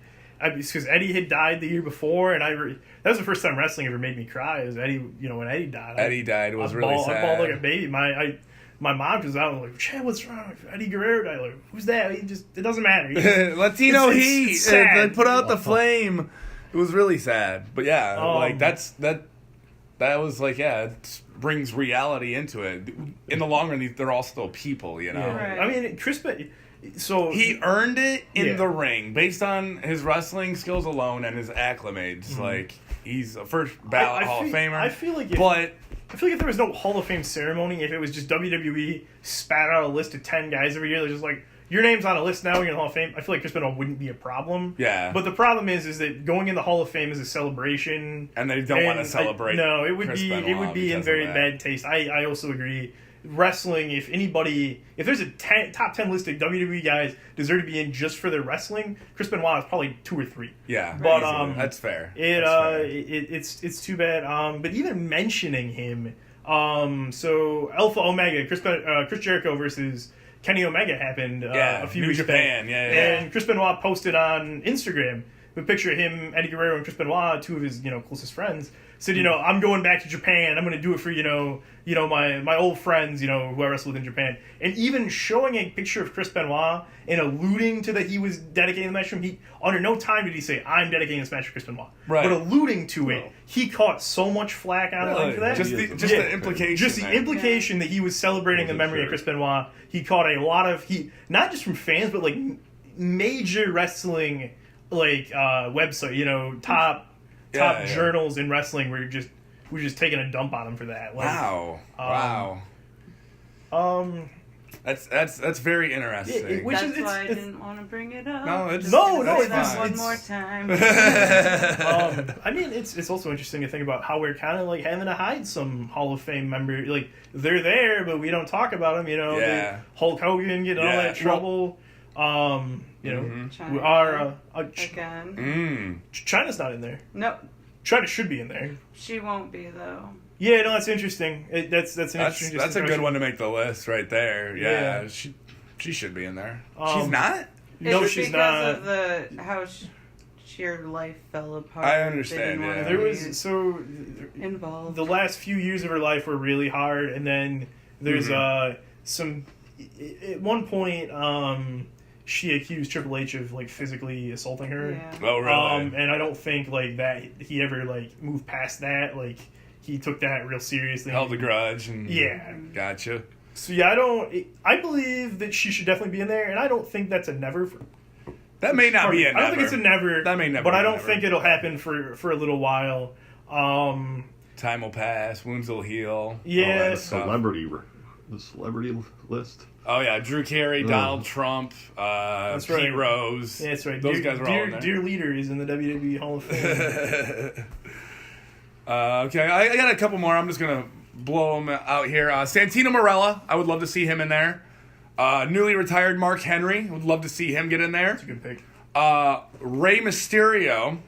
Because Eddie had died the year before, and that was the first time wrestling ever made me cry. It was Eddie, you know, when Eddie died. Eddie died was really sad. I bawled like a baby. My mom was out and like, Chad, what's wrong? Eddie Guerrero died. Like, who's that? It doesn't matter. Latino heat. It's sad. Put out the flame. It was really sad. But yeah, like that was like, it brings reality into it. In the long run, they're all still people, you know. Yeah. Right. I mean, so he earned it in the ring based on his wrestling skills alone and his acclimates. Like, he's a first ballot Hall of Famer. I feel like if there was no Hall of Fame ceremony, if it was just WWE spat out a list of 10 guys every year, they're just like, your name's on a list now, you're in the Hall of Fame, I feel like Chris Benoit wouldn't be a problem. Yeah. But the problem is that going in the Hall of Fame is a celebration. And they don't want to celebrate. No, it would be in very bad taste. I also agree. Wrestling, if there's a top 10 list of WWE guys deserve to be in just for their wrestling, Chris Benoit is probably 2 or 3. Yeah, but that's fair. It's too bad. But even mentioning him, so Alpha Omega, Chris Jericho versus Kenny Omega happened a few weeks Japan, back. And Chris Benoit posted on Instagram a picture of him, Eddie Guerrero, and Chris Benoit, 2 of his closest friends. Said, I'm going back to Japan. I'm going to do it for, my old friends, who I wrestled in Japan. And even showing a picture of Chris Benoit and alluding to that he was dedicating the match to him, under no time did he say, I'm dedicating this match to Chris Benoit. Right. But alluding to it, he caught so much flack online for that. Just the implication. Just the implication that he was celebrating the memory of Chris Benoit. He caught a lot of, not just from fans, but like major wrestling, website, top journals in wrestling were just taking a dump on him for that. Wow. That's very interesting. That's why I didn't want to bring it up. No, it's one more time. I mean, it's also interesting to think about how we're kind of like having to hide some Hall of Fame members. Like, they're there, but we don't talk about them. Hulk Hogan getting all that trouble. China, again. China's not in there. No. China should be in there. She won't be, though. Yeah, no, that's interesting. That's a good one to make the list right there. Yeah. She should be in there. She's not? No, she's not. Because of how your life fell apart. I understand, There was, involved. The last few years of her life were really hard, and then there's some... At one point, she accused Triple H of physically assaulting her. Yeah. Oh, really? And I don't think that he ever moved past that. He took that real seriously. Held a grudge and gotcha. So I believe that she should definitely be in there, and I don't think that's a never. That may not be a never. I don't think it's a never. That may never. But I don't think it'll happen for a little while. Time will pass. Wounds will heal. Yeah. The celebrity list. Oh yeah, Drew Carey, Donald Trump, That's Pete right. Rose. Yeah, that's right. Those guys are all in there. Dear Leader is in the WWE Hall of Fame. Okay, I got a couple more. I'm just gonna blow them out here. Santino Marella, I would love to see him in there. Newly retired Mark Henry, would love to see him get in there. That's a good pick. Rey Mysterio,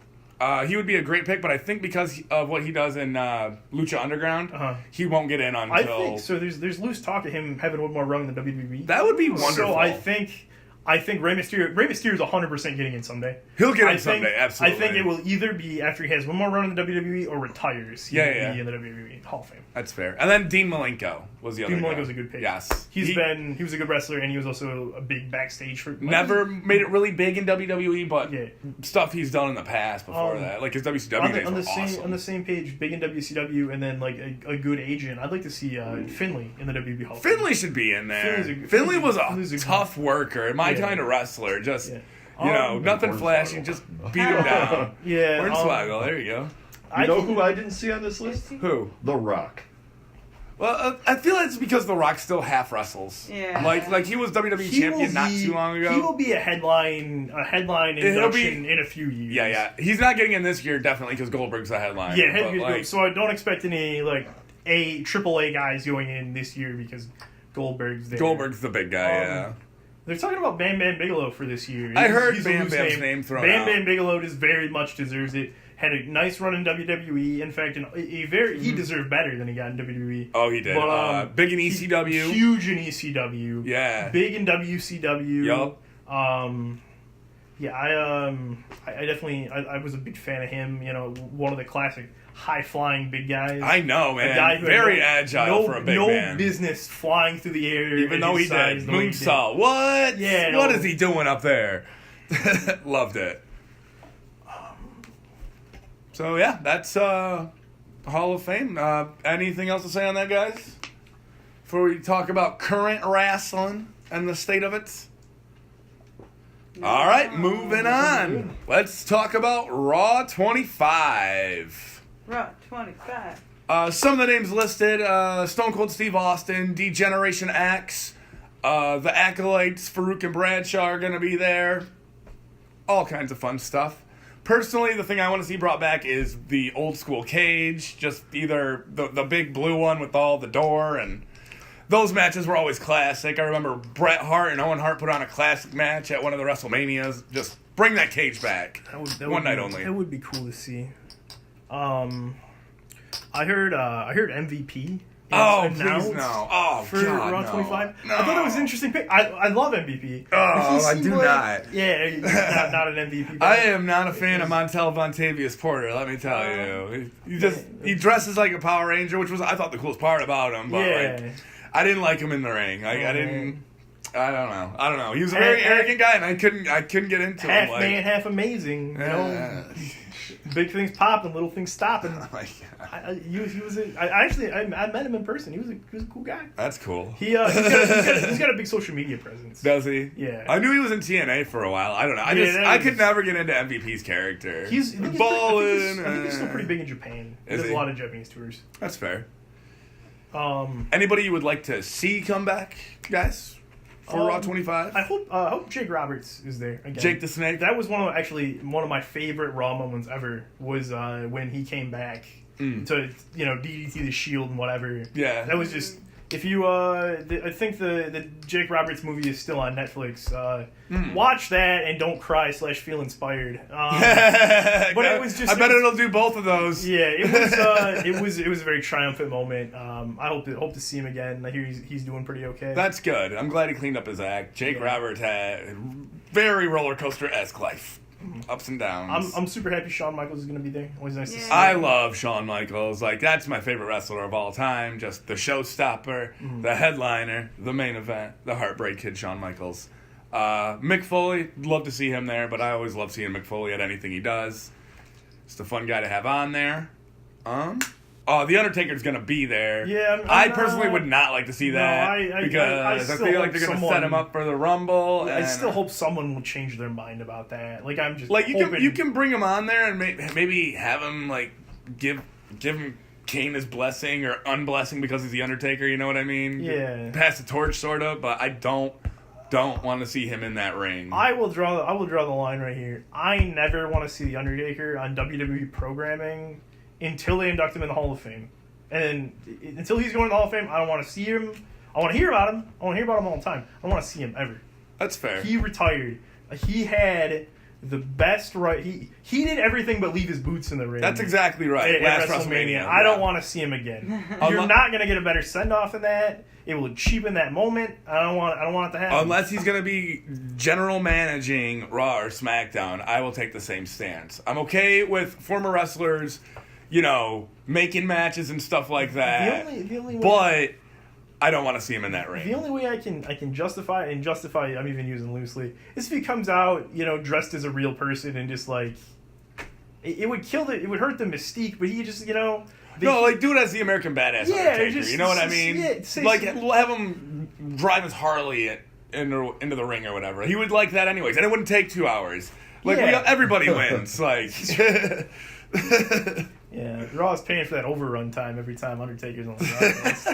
he would be a great pick, but I think because of what he does in Lucha Underground, he won't get in until... I think so. There's loose talk of him having one more run in the WWE. That would be wonderful. So I think Rey Mysterio is 100% getting in someday. He'll get in someday, absolutely. I think it will either be after he has one more run in the WWE or retires. He will be in the WWE Hall of Fame. That's fair. And then Dean Malenko was the other guy. Dean Malenko's a good pick. Yes. He was a good wrestler, and he was also a big backstage for... Never made it really big in WWE, but stuff he's done in the past before that. Like his WCW days were awesome. On the same page, big in WCW, and then a good agent. I'd like to see Finlay in the WWE Hall of Fame. Finlay should be in there. Finlay was a tough worker, my kind of wrestler. Just, nothing flashy, just beat him down. Yeah. Hornswoggle, there you go. You know who I didn't see on this list? Who? The Rock. Well, I feel like it's because The Rock still half wrestles. Yeah. Like he was WWE champion not too long ago. He will be a headline induction in a few years. Yeah. He's not getting in this year, definitely, because Goldberg's a headline. Yeah, so I don't expect any, like, AAA guys going in this year because Goldberg's there. Goldberg's the big guy, yeah. They're talking about Bam Bam Bigelow for this year. I heard Bam Bam's name thrown out. Bam Bam Bigelow just very much deserves it. Had a nice run in WWE. In fact, he deserved better than he got in WWE. Oh, he did. But, big in ECW. Huge in ECW. Yeah. Big in WCW. Yup. Yeah, I definitely was a big fan of him. You know, one of the classic high-flying big guys. I know, man. A guy who very agile for a big man. No business flying through the air. Even though he did. Moonsault. What? Yeah. What is he doing up there? Loved it. So, yeah, that's Hall of Fame. Anything else to say on that, guys? Before we talk about current wrestling and the state of it? All right, moving on. Let's talk about Raw 25. Raw 25. Some of the names listed, Stone Cold Steve Austin, D-Generation X, the Acolytes, Farooq and Bradshaw are going to be there. All kinds of fun stuff. Personally, the thing I want to see brought back is the old school cage, just either the big blue one with all the door, and those matches were always classic. I remember Bret Hart and Owen Hart put on a classic match at one of the WrestleManias. Just bring that cage back. One night only. It would be cool to see. I heard MVP. Oh, please no. Oh, for God, Raw no. 25. No. I thought that was an interesting pick. I love MVP. Oh, I do not. Yeah, not an MVP. I am not a fan of Montel Vontavious Porter, let me tell you. He dresses like a Power Ranger, which was, I thought, the coolest part about him. But I didn't like him in the ring. I don't know. He was a very arrogant guy, and I couldn't get into him. Half man, half amazing. You know? Big things popping, little things stopping. Oh my God. I met him in person. He was a cool guy. That's cool. He's got a big social media presence. Does he? Yeah. I knew he was in TNA for a while. I don't know. I could never get into MVP's character. He's balling. I think he's still pretty big in Japan. He does a lot of Japanese tours. That's fair. Anybody you would like to see come back, guys? For Raw 25? I hope Jake Roberts is there again. Jake the Snake? That was one of my favorite Raw moments ever, was when he came back to, DDT the Shield and whatever. Yeah. That was just, if you, I think the Jake Roberts movie is still on Netflix. Watch that and don't cry / feel inspired. But it was just... I bet it'll do both of those. Yeah, it was a very triumphant moment. I hope to see him again. I hear he's doing pretty okay. That's good. I'm glad he cleaned up his act. Jake Roberts had very roller coaster-esque life. Ups and downs. I'm super happy Shawn Michaels is going to be there. Always nice to see him. I love Shawn Michaels. Like, that's my favorite wrestler of all time. Just the showstopper, the headliner, the main event, the Heartbreak Kid Shawn Michaels. Mick Foley, love to see him there, but I always love seeing Mick Foley at anything he does. Just a fun guy to have on there. The Undertaker's going to be there. Yeah, I personally would not like to see that because I feel like they're going to set him up for the Rumble. I still hope someone will change their mind about that. Like, I'm just you can bring him on there and maybe have him give him Kane his blessing or unblessing because he's the Undertaker. You know what I mean? Yeah. Pass the torch, sort of, but I don't want to see him in that ring. I will draw the line right here. I never want to see the Undertaker on WWE programming until they induct him in the Hall of Fame. And until he's going to the Hall of Fame, I don't want to see him. I want to hear about him. I want to hear about him all the time. I don't want to see him ever. That's fair. He retired. He had the best right. He did everything but leave his boots in the ring. That's exactly right. At WrestleMania. I don't want to see him again. You're not going to get a better send-off than that. It will cheapen that moment. I don't want it to happen. Unless he's going to be general managing Raw or SmackDown, I will take the same stance. I'm okay with former wrestlers, making matches and stuff like that. The only way, but I don't want to see him in that ring. The only way I can justify I'm even using loosely, is if he comes out, dressed as a real person and just it would hurt the mystique, but he just, do it as the American Badass Undertaker. You know what I mean? Have him drive his Harley into the ring or whatever. He would like that anyways, and it wouldn't take 2 hours. Everybody wins. Yeah, Raw is paying for that overrun time every time Undertaker's on the broadcast.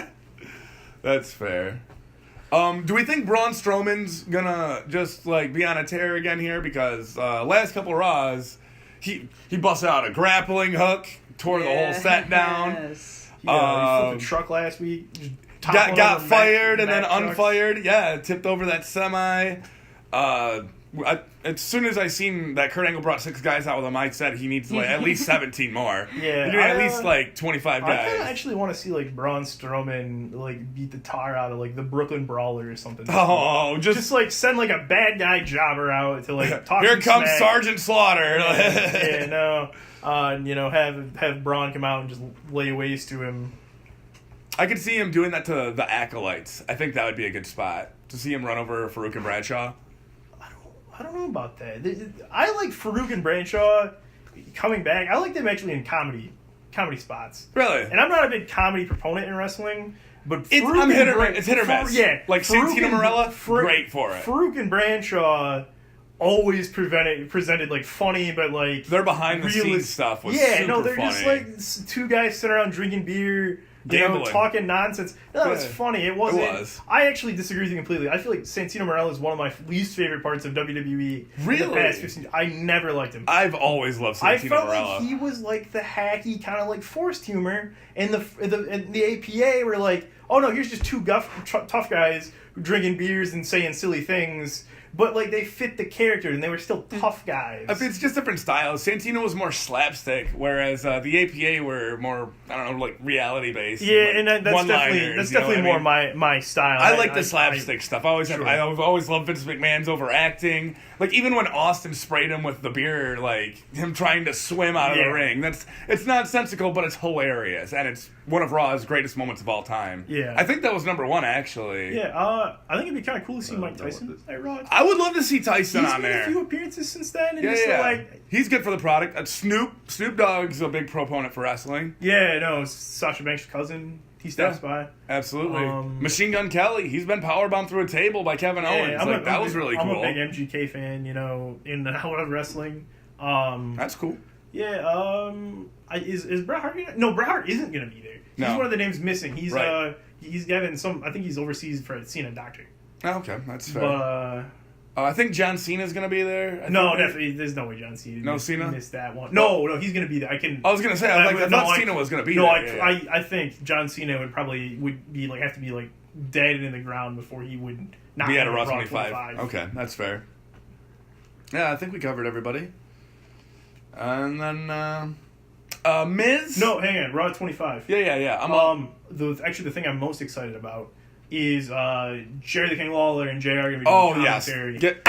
That's fair. Do we think Braun Strowman's gonna just like be on a tear again here? Because last couple Raws, he busted out a grappling hook, tore the whole set down. Yes. He flipped a truck last week. Got fired and then trucks. unfired. Yeah, tipped over that semi. As soon as I seen that Kurt Angle brought 6 guys out with him, I said he needs like at least 17 more. Yeah, you need at least like 25 guys. I kind of actually want to see like Braun Strowman like beat the tar out of like the Brooklyn Brawler or something. Oh, just like send like a bad guy jobber out to like talk. Here comes smack. Sergeant Slaughter. Have Braun come out and just lay waste to him. I could see him doing that to the Acolytes. I think that would be a good spot to see him run over Farooq and Bradshaw. I don't know about that. I like Farooq and Bradshaw coming back. I like them actually in comedy spots. Really? And I'm not a big comedy proponent in wrestling, but It's hit or miss. Yeah, like Santino Marella, great for it. Farooq and Bradshaw always presented like funny, but like their behind the scenes stuff was super they're funny. just like 2 guys sitting around drinking beer. Gambling. Talking nonsense. No, that was funny. It wasn't. It was. I actually disagree with you completely. I feel like Santino Marella is one of my least favorite parts of WWE. Really? In the past 15 years. I never liked him. I've always loved Santino I felt Marella. like he was like the hacky kind of like forced humor, and the APA were like, oh no, here's just 2 tough guys drinking beers and saying silly things. But, like, they fit the character, and they were still tough guys. I mean, it's just different styles. Santino was more slapstick, whereas the APA were more, I don't know, like, reality-based. Yeah, like, and that's definitely more my style. I like the slapstick stuff. I've always loved Vince McMahon's overacting. Like, even when Austin sprayed him with the beer, like, him trying to swim out of the ring. It's nonsensical, but it's hilarious, and it's one of Raw's greatest moments of all time. Yeah. I think that was number 1, actually. Yeah, I think it'd be kind of cool to see Mike Tyson at Raw. I would love to see Tyson on there. He's made a few appearances since then. And he's good for the product. Snoop Dogg's a big proponent for wrestling. Yeah, no, Sasha Banks' cousin. He stops by. Absolutely. Machine Gun Kelly. He's been powerbombed through a table by Kevin Owens. That was really cool. I'm a big MGK fan, in wrestling. That's cool. Yeah. Is Bret Hart gonna? No, Bret Hart isn't gonna be there. He's one of the names missing. He's he's having some. I think he's overseas for seeing a doctor. Oh, okay, that's fair. But I think John Cena's gonna be there. Definitely. There's no way John Cena. Cena missed that one. No, he's gonna be there. I was gonna say. I thought Cena was gonna be there. I think John Cena would be like have to be like dead and in the ground before he would not be at a Raw Raw 25. Okay, that's fair. Yeah, I think we covered everybody. And then Miz. No, hang on. Raw 25. Yeah. The thing I'm most excited about is Jerry the King Lawler and JR gonna be doing commentary. Yes. Get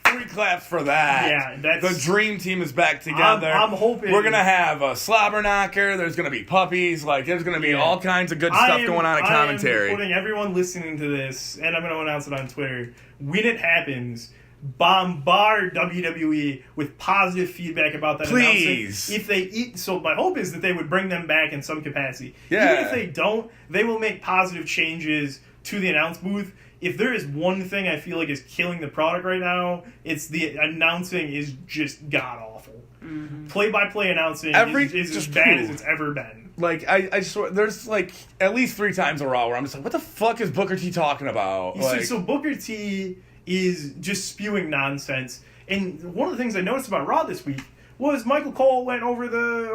3 claps for that. Yeah, that's the dream team is back together. I'm hoping we're gonna have a slobber knocker. There's gonna be puppies. Like there's gonna be all kinds of good stuff going on in commentary. I'm putting everyone listening to this, and I'm gonna announce it on Twitter when it happens. Bombard WWE with positive feedback about that Please. If so my hope is that they would bring them back in some capacity. Yeah. Even if they don't, they will make positive changes to the announce booth. If there is one thing I feel like is killing the product right now, it's the announcing is just god awful. Mm-hmm. Play-by-play announcing is as bad as it's ever been. Like I swear, there's like at least 3 times a Raw where I'm just like, what the fuck is Booker T talking about? So Booker T is just spewing nonsense. And one of the things I noticed about Raw this week was Michael Cole went over the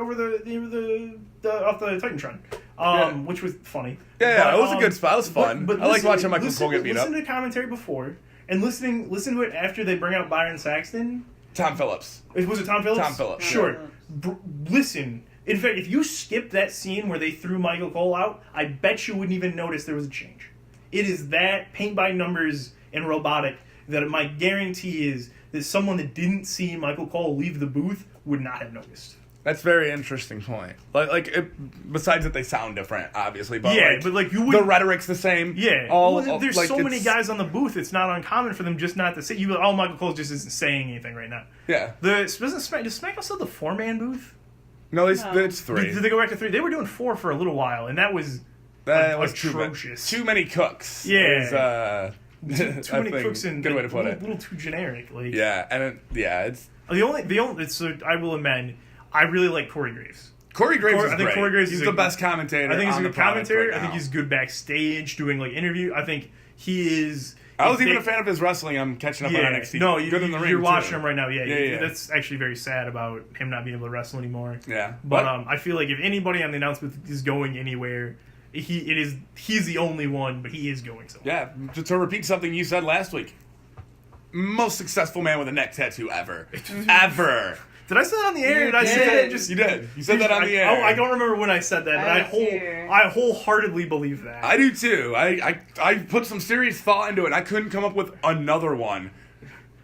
off the Titantron, which was funny. Yeah, it was a good spot. It was fun. But I like watching Michael Cole get beat up. Listen to the commentary before and listen to it after they bring out Byron Saxton. Tom Phillips. Was it Tom Phillips? Tom Phillips. Sure. Listen. In fact, if you skipped that scene where they threw Michael Cole out, I bet you wouldn't even notice there was a change. It is that paint by numbers and robotic that my guarantee is that someone that didn't see Michael Cole leave the booth would not have noticed. That's a very interesting point. Besides that they sound different, obviously, but the rhetoric's the same. Yeah, there's so many guys on the booth. It's not uncommon for them just not to say. Michael Cole just isn't saying anything right now. Yeah. Does SmackDown still have the 4-man booth? No, it's 3. Did they go back to 3? They were doing 4 for a little while, and that was atrocious. Too many cooks. Yeah. Too many cooks and good way to put it. A little too generic. It's I will amend. I really like Corey Graves. Corey Graves is I think great. Corey Graves he's is the best commentator. I think he's a good commentator. Right I think he's good backstage doing like interview. I think he is. I was even a fan of his wrestling. I'm catching up on NXT. No, good in the ring. You're watching him right now. Yeah. That's actually very sad about him not being able to wrestle anymore. Yeah, but I feel like if anybody on the announcement is going anywhere, he's the only one, but he is going somewhere. Yeah, to repeat something you said last week, most successful man with a neck tattoo ever, ever. Did I say that on the air? Did I say that? You did. You said that on the air. I don't remember when I said that, but I wholeheartedly believe that. I do too. I put some serious thought into it. And I couldn't come up with another one.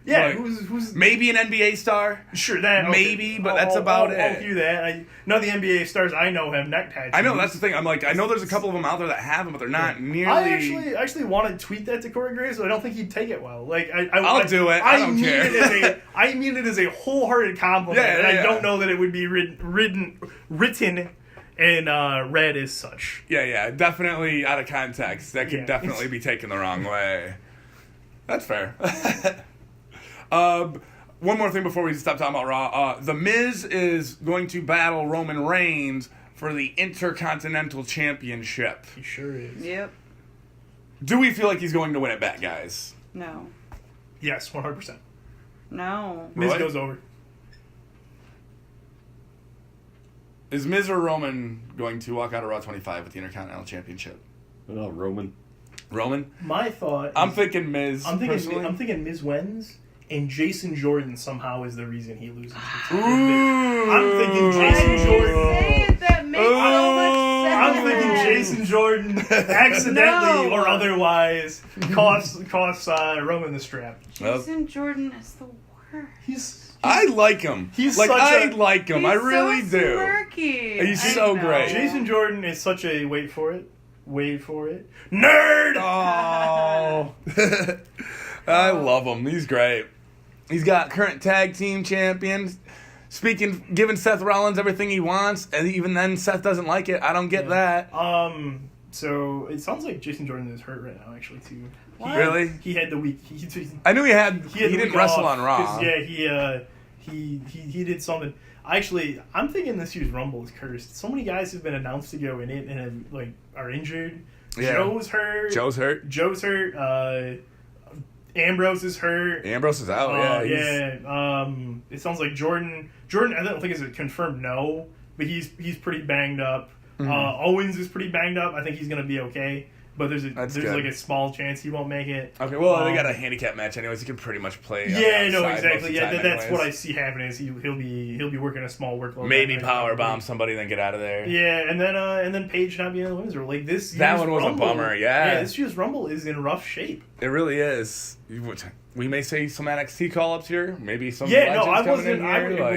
Yeah, like, who's maybe an NBA star? Sure, that maybe, but that's about it. I'll hear that. None of the NBA stars I know have neck tattoos. I know, that's the thing. I'm like, I know there's a couple of them out there that have them, but they're not nearly. I actually want to tweet that to Corey Graves, but I don't think he'd take it well. Like, I'll do it. I don't care. I mean it as a wholehearted compliment, and I don't know that it would be written and read as such. Yeah, definitely out of context. That could definitely be taken the wrong way. That's fair. One more thing before we stop talking about Raw. The Miz is going to battle Roman Reigns for the Intercontinental Championship. He sure is. Yep. Do we feel like he's going to win it back, guys? No. Yes, 100%. No. Miz Really? goes over. Is Miz or Roman going to walk out of Raw 25 with the Intercontinental Championship? Roman. Roman? My thought. I'm thinking Miz. I'm thinking Miz wins, and Jason Jordan somehow is the reason he loses. I'm thinking Jason Jordan. That makes so much sense. I'm thinking Jason Jordan accidentally or otherwise costs Roman the strap. Jason Jordan is the worst. I like him. He's like such I a- like him. I really so do. smirky. He's I so know. great. Jason Jordan is such a wait for it, nerd. Oh, I love him. He's great. He's got current tag team champions. Giving Seth Rollins everything he wants, and even then Seth doesn't like it. I don't get that. So it sounds like Jason Jordan is hurt right now, actually, too. Really? He had the week. I knew he didn't wrestle on Raw. 'Cause, yeah, he did something. Actually, I'm thinking this year's Rumble is cursed. So many guys have been announced to go in it and are injured. Yeah. Joe's hurt. Ambrose is hurt. Ambrose is out. It sounds like Jordan. I don't think it's a confirmed no, but he's pretty banged up. Mm-hmm. Owens is pretty banged up. I think he's gonna be okay, but there's like a small chance he won't make it. Okay, well they got a handicap match anyways. He can pretty much play. Exactly. That's what I see happening. Is he'll be working a small workload. Maybe power bomb somebody, then get out of there. Yeah, and then Paige not being in the women's Rumble. Like this. That one was Rumble, a bummer. Yeah, this year's Rumble is in rough shape. It really is. We may say some NXT call-ups here. Maybe some. I wasn't.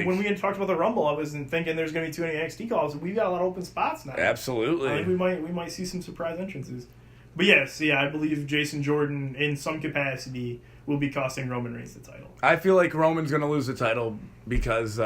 When we had talked about the Rumble, I wasn't thinking there's going to be too many NXT calls. We've got a lot of open spots now. Absolutely. I think we might see some surprise entrances. But yes, I believe Jason Jordan in some capacity will be costing Roman Reigns the title. I feel like Roman's going to lose the title because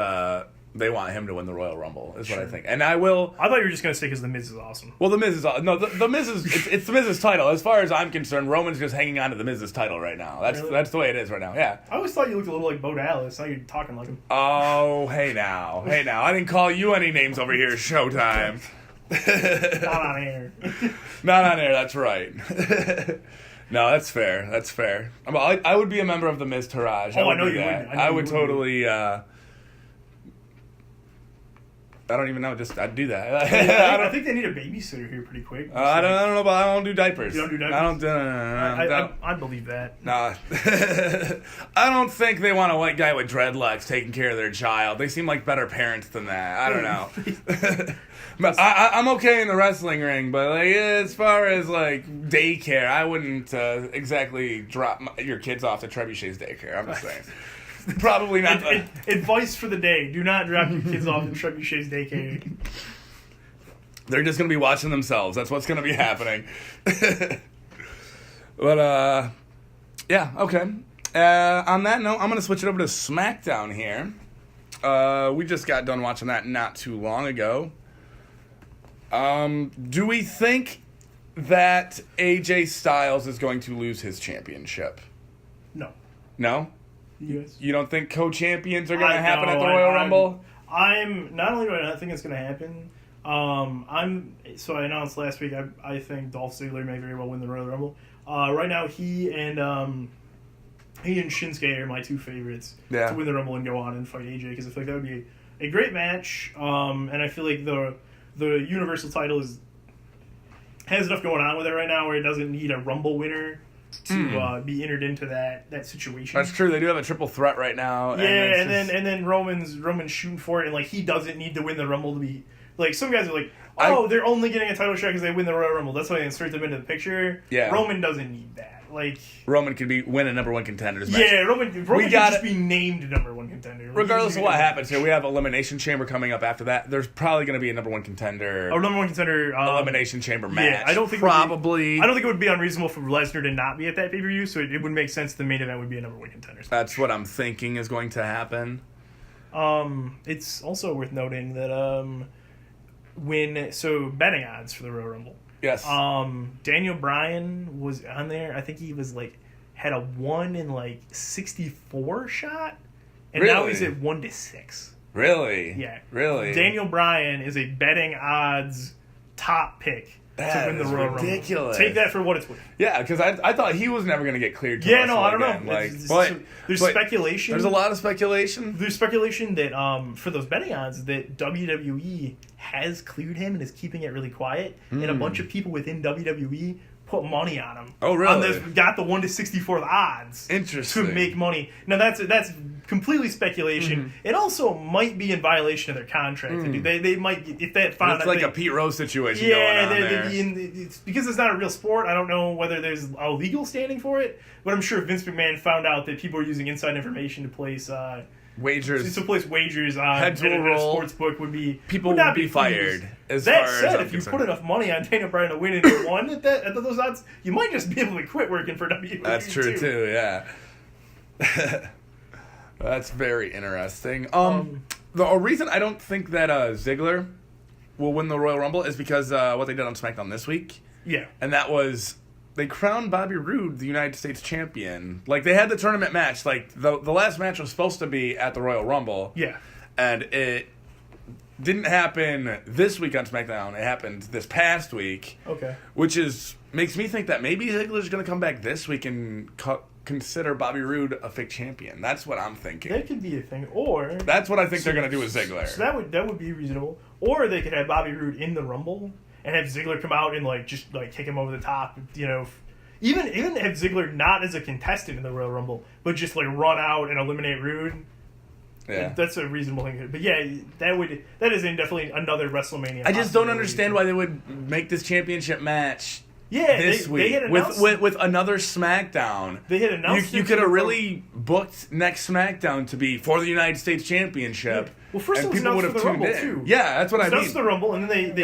they want him to win the Royal Rumble. Is what I think, and I will. I thought you were just going to say because the Miz is awesome. Well, the Miz is the Miz is it's the Miz's title. As far as I'm concerned, Roman's just hanging on to the Miz's title right now. That's the way it is right now. Yeah. I always thought you looked a little like Bo Dallas. Now you're talking like him. Oh, hey now. I didn't call you any names over here. Showtime. Not on air. Not on air. That's right. No, that's fair. I would be a member of the Miz Taraj. I know you would. I would totally. I don't even know. I'd do that. I think they need a babysitter here pretty quick. I don't know, but I don't do diapers. You don't do diapers? I don't. I believe that. Nah. I don't think they want a white guy with dreadlocks taking care of their child. They seem like better parents than that. I don't know. But I'm okay in the wrestling ring, but as far as daycare, I wouldn't exactly drop your kids off to Trebuchet's daycare. I'm just saying. Probably not. Advice for the day: do not drop your kids off in Trebuchet's daycare. They're just going to be watching themselves. That's what's going to be happening. But, yeah, okay. On that note, I'm going to switch it over to SmackDown here. We just got done watching that not too long ago. Do we think that AJ Styles is going to lose his championship? No. No? Yes. You don't think co-champions are going to happen at the Royal Rumble? I'm not only do I not think it's going to happen. I announced last week. I think Dolph Ziggler may very well win the Royal Rumble. Right now, he and Shinsuke are my two favorites to win the Rumble and go on and fight AJ, because I feel like that would be a great match. And I feel like the Universal title has enough going on with it right now where it doesn't need a Rumble winner to be entered into that situation. That's true. They do have a triple threat right now. Yeah, and then Roman's shooting for it, and like he doesn't need to win the Rumble to be like, some guys are like, they're only getting a title shot because they win the Royal Rumble. That's why they insert them into the picture. Yeah, Roman doesn't need that. Like, Roman could win a number one contenders match. Yeah, Roman could just be named number one contender. Regardless of what happens here, we have Elimination Chamber coming up after that. There's probably going to be a number one contender. Elimination Chamber match. Yeah, I don't think I don't think it would be unreasonable for Lesnar to not be at that pay-per-view, so it would make sense the main event would be a number one contender. That's what I'm thinking is going to happen. It's also worth noting that betting odds for the Royal Rumble. Yes. Daniel Bryan was on there. I think he was had a 1 in 64 shot, and now he's at 1-6. Really? Yeah. Really? Daniel Bryan is a betting odds top pick to win the Royal Rumble. Ridiculous. Take that for what it's worth. Yeah, because I thought he was never going to get cleared. I don't know. There's speculation. There's a lot of speculation. There's speculation that for those betting odds that WWE has cleared him and is keeping it really quiet, and a bunch of people within WWE put money on him. Oh, really? On this, got the 1-64 odds. Interesting. To make money. Now that's completely speculation. Mm-hmm. It also might be in violation of their contract. They might, if that found it's a Pete Rose situation going on there. It's because it's not a real sport. I don't know whether there's a legal standing for it, but I'm sure if Vince McMahon found out that people are using inside information to place wagers. To place wagers on head to a roll. Sports book would not be fired. That said, if you put enough money on Daniel Bryan to win and you won at those odds, you might just be able to quit working for WWE. That's true too. Yeah. That's very interesting. The reason I don't think that Ziggler will win the Royal Rumble is because what they did on SmackDown this week. Yeah. And that was they crowned Bobby Roode the United States champion. They had the tournament match. The last match was supposed to be at the Royal Rumble. Yeah. And it didn't happen this week on SmackDown. It happened this past week. Okay. Which makes me think that maybe Ziggler's going to come back this week and consider Bobby Roode a fake champion. That's what I'm thinking. That could be a thing. Or that's what I think they're going to do with Ziggler. So that would be reasonable. Or they could have Bobby Roode in the Rumble and have Ziggler come out and just kick him over the top. Even have Ziggler not as a contestant in the Royal Rumble, but just run out and eliminate Roode. Yeah, that's a reasonable thing. But yeah, that is definitely another WrestleMania. I just don't understand why they would make this championship match. Yeah, this week with another SmackDown. They had announced you could have really booked next SmackDown to be for the United States Championship. Yeah. Well, first it was announced for the Rumble too. Yeah, that's what I mean. Announced the Rumble, and then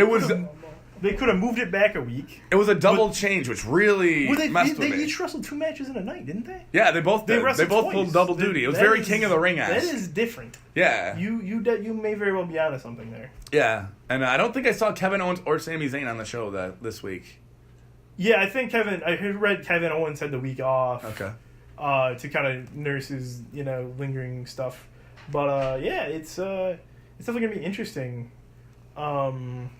they could have moved it back a week. It was a double change, which really messed with me. They each wrestled 2 matches in a night, didn't they? Yeah, they both did. They both pulled double duty. It was very King of the Ring-esque. That is different. Yeah. You may very well be onto something there. Yeah, and I don't think I saw Kevin Owens or Sami Zayn on the show this week. Yeah, I think I read Kevin Owens had the week off. Okay. To kind of nurse his lingering stuff, but yeah, it's definitely gonna be interesting. I'm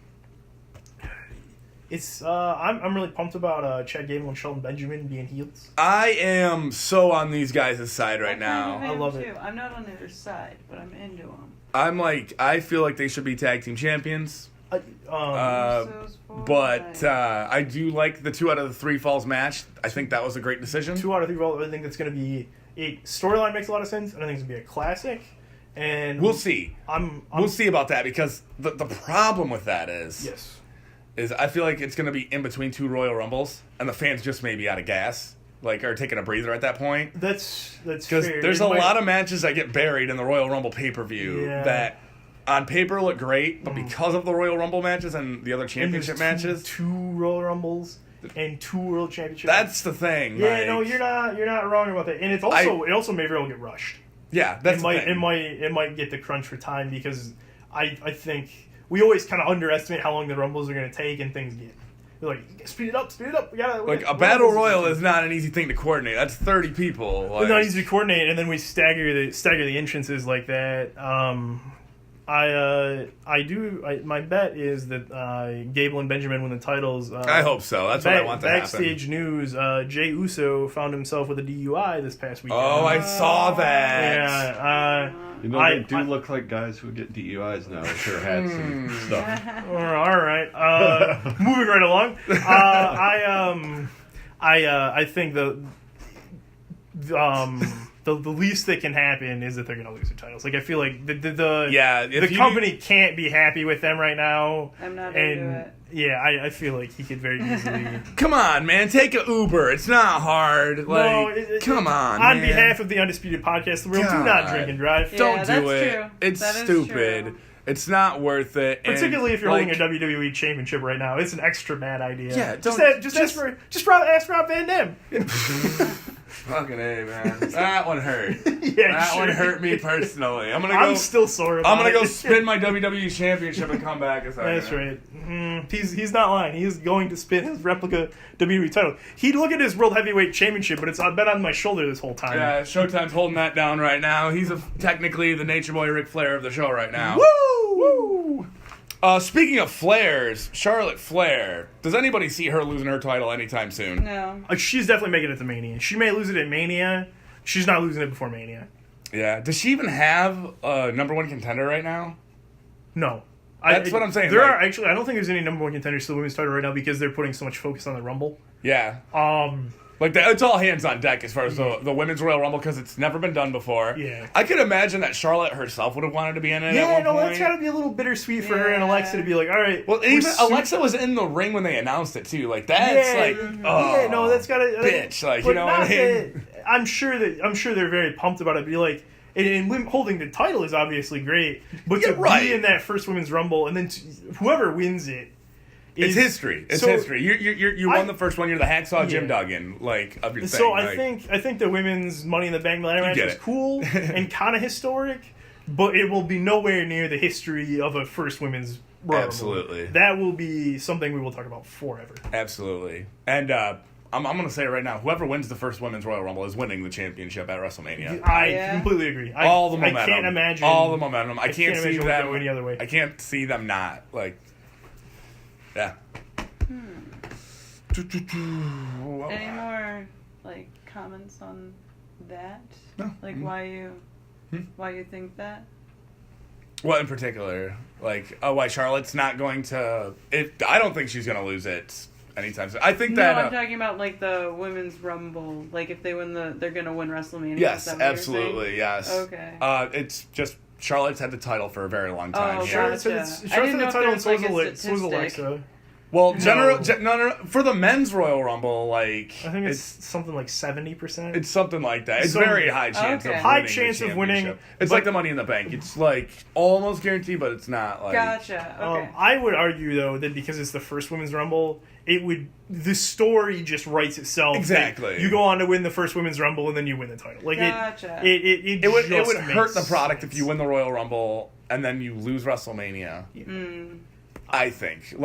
really pumped about Chad Gable and Shelton Benjamin being heels. I am so on these guys' side right now. I love it. I'm not on their side, but I'm into them. I feel like they should be tag team champions. But I do like the 2 out of the 3 falls match. I think that was a great decision. 2 out of 3 falls. I think that's going to be a storyline makes a lot of sense, and I think it's going to be a classic. And we'll see. We'll see about that because the problem with that is I feel like it's going to be in between 2 Royal Rumbles, and the fans just may be out of gas, are taking a breather at that point. That's because there's a lot of matches that get buried in the Royal Rumble pay-per-view that. On paper look great, but because of the Royal Rumble matches and the other championship matches, 2 Royal Rumbles and 2 World Championships. That's the thing. Yeah, no, you're not wrong about that. And it also may very well get rushed. Yeah, that's the thing. It might get the crunch for time because I think we always kind of underestimate how long the Rumbles are going to take and things get. They're speed it up. We gotta, a battle royal is not an easy thing to coordinate. That's 30 people. It's not easy to coordinate, and then we stagger the entrances like that. My bet is that Gable and Benjamin win the titles. I hope so. That's what I want to happen. Backstage news: Jey Uso found himself with a DUI this past weekend. Oh, I saw that. Yeah. They do look like guys who get DUIs now with their hats and stuff. All right. Moving right along. I think the least that can happen is that they're going to lose their titles. Like, I feel like the company can't be happy with them right now. I'm not into it. Yeah, I feel like he could very easily. Come on, man, take an Uber. It's not hard. Like, come on. On man. behalf of the Undisputed Podcast, the world, do not drink and drive. Yeah, Don't do it. True. It's that stupid. True. It's not worth it. Particularly if you're like, holding a WWE Championship right now, it's an extra bad idea. Yeah, just ask Rob Van Dam. Fucking A, man. That one hurt. One hurt me personally. I'm still sore about I'm gonna it. go spin my WWE Championship and come back a second. That's right. He's not lying. He's going to spin his replica WWE title. He'd look at his World Heavyweight Championship, but it's been on my shoulder this whole time. Yeah, Showtime's holding that down right now. He's technically the Nature Boy Ric Flair of the show right now. Woo! Speaking of Flairs, Charlotte Flair. Does anybody see her losing her title anytime soon? No. She's definitely making it to Mania. She may lose it at Mania. She's not losing it before Mania. Yeah. Does she even have a number one contender right now? No. That's what I'm saying. I don't think there's any number one contenders to the women's title right now because they're putting so much focus on the Rumble. Yeah. Like it's all hands on deck as far as the women's Royal Rumble because it's never been done before. Yeah. I could imagine that Charlotte herself would have wanted to be in it at one point. That's got to be a little bittersweet for her and Alexa to be like, all right. Well, even Alexa was in the ring when they announced it too. Like that's that's got to bitch. Like you know what I mean? I'm sure they're very pumped about it. Be like, and holding the title is obviously great, but to be in that first women's Rumble and then whoever wins it. It's history. It's history. You won the first one. You're the Hacksaw Jim Duggan, of your thing. So I think the women's Money in the Bank ladder match is cool and kind of historic, but it will be nowhere near the history of a first women's Royal Absolutely. Rumble. That will be something we will talk about forever. Absolutely. And I'm going to say it right now, whoever wins the first women's Royal Rumble is winning the championship at WrestleMania. I completely agree. All the momentum. I can't imagine. All the momentum. I can't see them go any other way. I can't see them not. Yeah. Any more comments on that? No. Why you think that? What in particular? Why Charlotte's not going to? I don't think she's going to lose it anytime soon. I think that. No, I'm talking about the women's Rumble. If they win they're going to win WrestleMania. Yes, absolutely. Yes. Okay. It's just. Charlotte's had the title for a very long time. Oh, here. gotcha. Charlotte's had the title and so was Alexa. Well, for the men's Royal Rumble, I think it's something like 70%. It's something like that. It's very high chance of winning. It's like the Money in the Bank. It's almost guaranteed, but it's not Gotcha. Okay. I would argue though that because it's the first women's Rumble, the story just writes itself. Exactly. You go on to win the first women's Rumble and then you win the title. Gotcha. It would hurt the product if you win the Royal Rumble and then you lose WrestleMania. Yeah. I think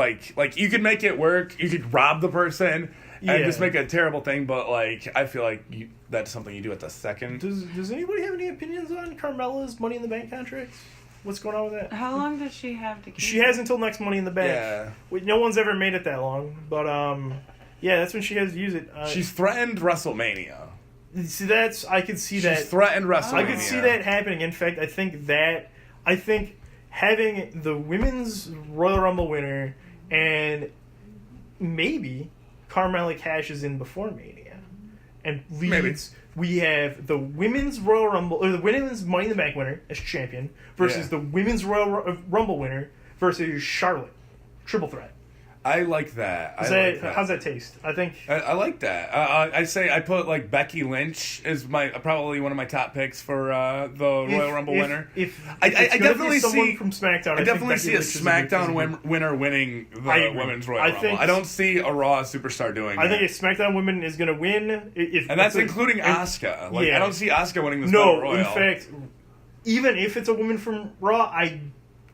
you could make it work. You could rob the person and just make a terrible thing. But I feel like that's something you do at the second. Does anybody have any opinions on Carmella's Money in the Bank contract? What's going on with that? How long does she have to keep She has until next Money in the Bank. Yeah. No one's ever made it that long. But that's when she has to use it. She's threatened WrestleMania. See, I could see that. She's threatened WrestleMania. I could see that happening. In fact, I think having the women's Royal Rumble winner and maybe Carmella cashes in before Mania and we have the women's Royal Rumble or the women's Money in the Bank winner as champion versus the women's Royal Rumble winner versus Charlotte. Triple threat. I like that. How's that taste? I think I like that. I say I put Becky Lynch is probably one of my top picks for the Royal Rumble winner. I definitely see from SmackDown. I definitely see a SmackDown winner winning the women's Royal Rumble. I don't see a Raw superstar doing that. I think a SmackDown woman is going to win, and that's including Asuka. I don't see Asuka winning this Battle Royal. In fact, even if it's a woman from Raw, I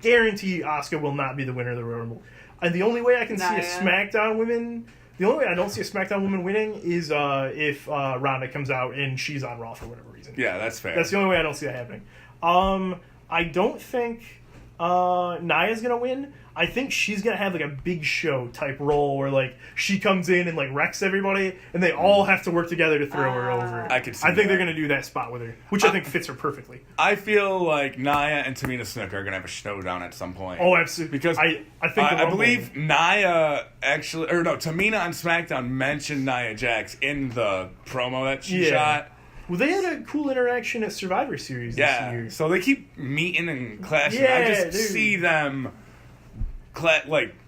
guarantee Asuka will not be the winner of the Royal Rumble. And the only way I can see a SmackDown woman, the only way I don't see a SmackDown woman winning is if Ronda comes out and she's on Raw for whatever reason. Yeah, that's fair. That's the only way I don't see that happening. I don't think Nia's gonna win. I think she's gonna have like a big show type role where like she comes in and like wrecks everybody, and they all have to work together to throw her over. I could see I think that. they're gonna do that spot with her, which I think fits her perfectly. I feel like Nia and Tamina Snuka are gonna have a showdown at some point. Oh, absolutely. Because I think I believe Nia actually, or no, Tamina on SmackDown mentioned Nia Jax in the promo that she shot. Well, they had a cool interaction at Survivor Series this year. So they keep meeting and clashing. Yeah, I just dude. see them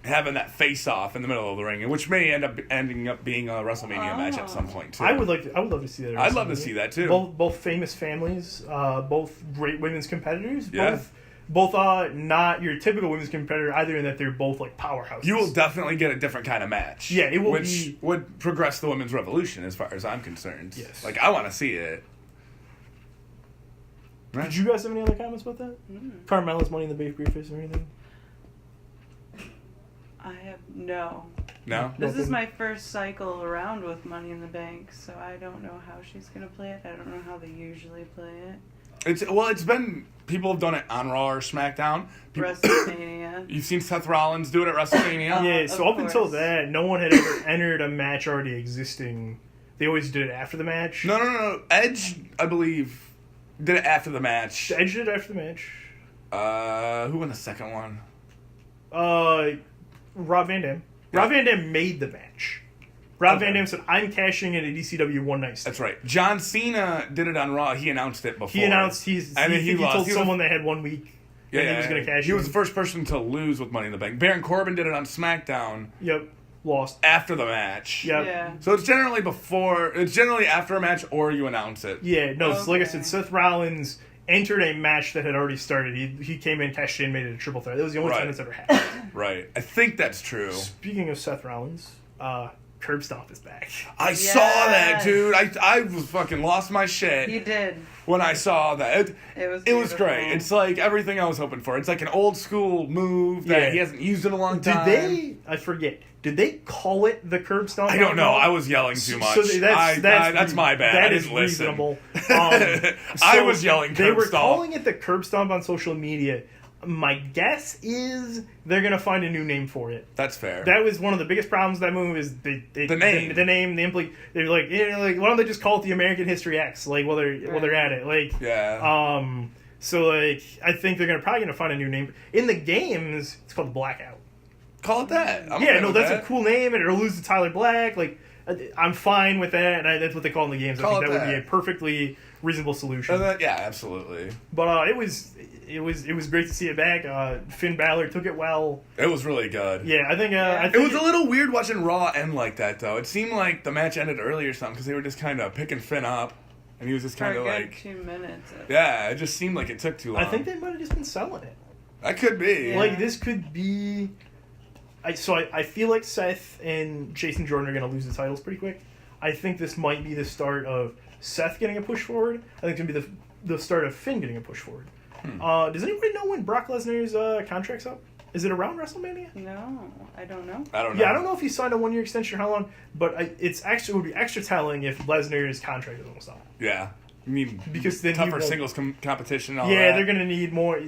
having that face-off in the middle of the ring, which may ending up being a WrestleMania match at some point too. I would love to see that. I'd love to see that too. Both famous families, both great women's competitors. Yeah. Both not your typical women's competitor either, in that they're both like powerhouses. You will definitely get a different kind of match. Yeah, it will which would progress the women's revolution as far as I'm concerned. Yes. Like, I want to see it. Did you guys have any other comments about that? Carmella's Money in the Bank briefcase or anything? I have no. No? This is my first cycle around with Money in the Bank, so I don't know how she's gonna play it. I don't know how they usually play it. It's been, people have done it on Raw or SmackDown. WrestleMania. You've seen Seth Rollins do it at WrestleMania. Yeah, so Of up until course. that, no one had ever entered a match already existing. They always did it after the match. No. Edge, I believe, did it after the match. Edge did it after the match. Who won the second one? Rob Van Dam. Yeah. Rob Van Dam made the match. Rob Okay. Van Dam said, "I'm cashing in at ECW one night stand." That's right. John Cena did it on Raw. He announced it before. He announced he lost. told He was- someone they had 1 week. Yeah, and he was going to cash He in. was the first person to lose with Money in the Bank. Baron Corbin did it on SmackDown Yep, lost. after the match. Yep. Yeah. So it's generally after a match or you announce it. Yeah, no, so like I Okay. said, Seth Rollins entered a match that had already started. He came in, cashed in, made it a triple threat. That was the only Right. time it's ever happened. Right. I think that's true. Speaking of Seth Rollins, Curb Stomp is back. I saw that, Yes. dude. I was fucking lost my shit He did. when I saw that. It was It was beautiful. great. It's like everything I was hoping for. It's like an old school move that Yeah. he hasn't used in a long Did time. I forget, did they call it the Curb Stomp? I don't know. I was yelling too much. So That's my bad. That I is didn't listen. reasonable. I So was yelling They curb were stomp. calling it the Curb Stomp on social media. My guess is they're gonna find a new name for it. That's fair. That was one of the biggest problems with that move is the name, they're like, why don't they just call it the American History X? Like, while they're at it, like, yeah. So like, I think they're probably gonna find a new name in the games. It's called the Blackout. Call it that. I'm Yeah, okay no, with that's that. a cool name, and it'll lose to Tyler Black. Like, I'm fine with that, and that's what they call it in the games. Call I think it that would be that. a perfectly reasonable solution. Yeah, absolutely. But it was great to see it back. Finn Balor took it well. It was really good. Yeah, I think It was a little weird watching Raw end like that, though. It seemed like the match ended early or something because they were just kind of picking Finn up, and he was just For a kind of good like, 2 minutes. yeah, it just seemed like it took too long. I think they might have just been selling it. That could be. Yeah. Like, this could be. I feel like Seth and Jason Jordan are going to lose the titles pretty quick. I think this might be the start of Seth getting a push forward. I think it's going to be the start of Finn getting a push forward. Does anybody know when Brock Lesnar's contract's up? Is it around WrestleMania? No, I don't know. I don't know. Yeah, I don't know if he signed a 1-year extension or how long, but it would be extra telling if Lesnar's contract is almost up. Yeah. I mean, Because then he tougher won't- singles competition and all Yeah, that. they're going to need more.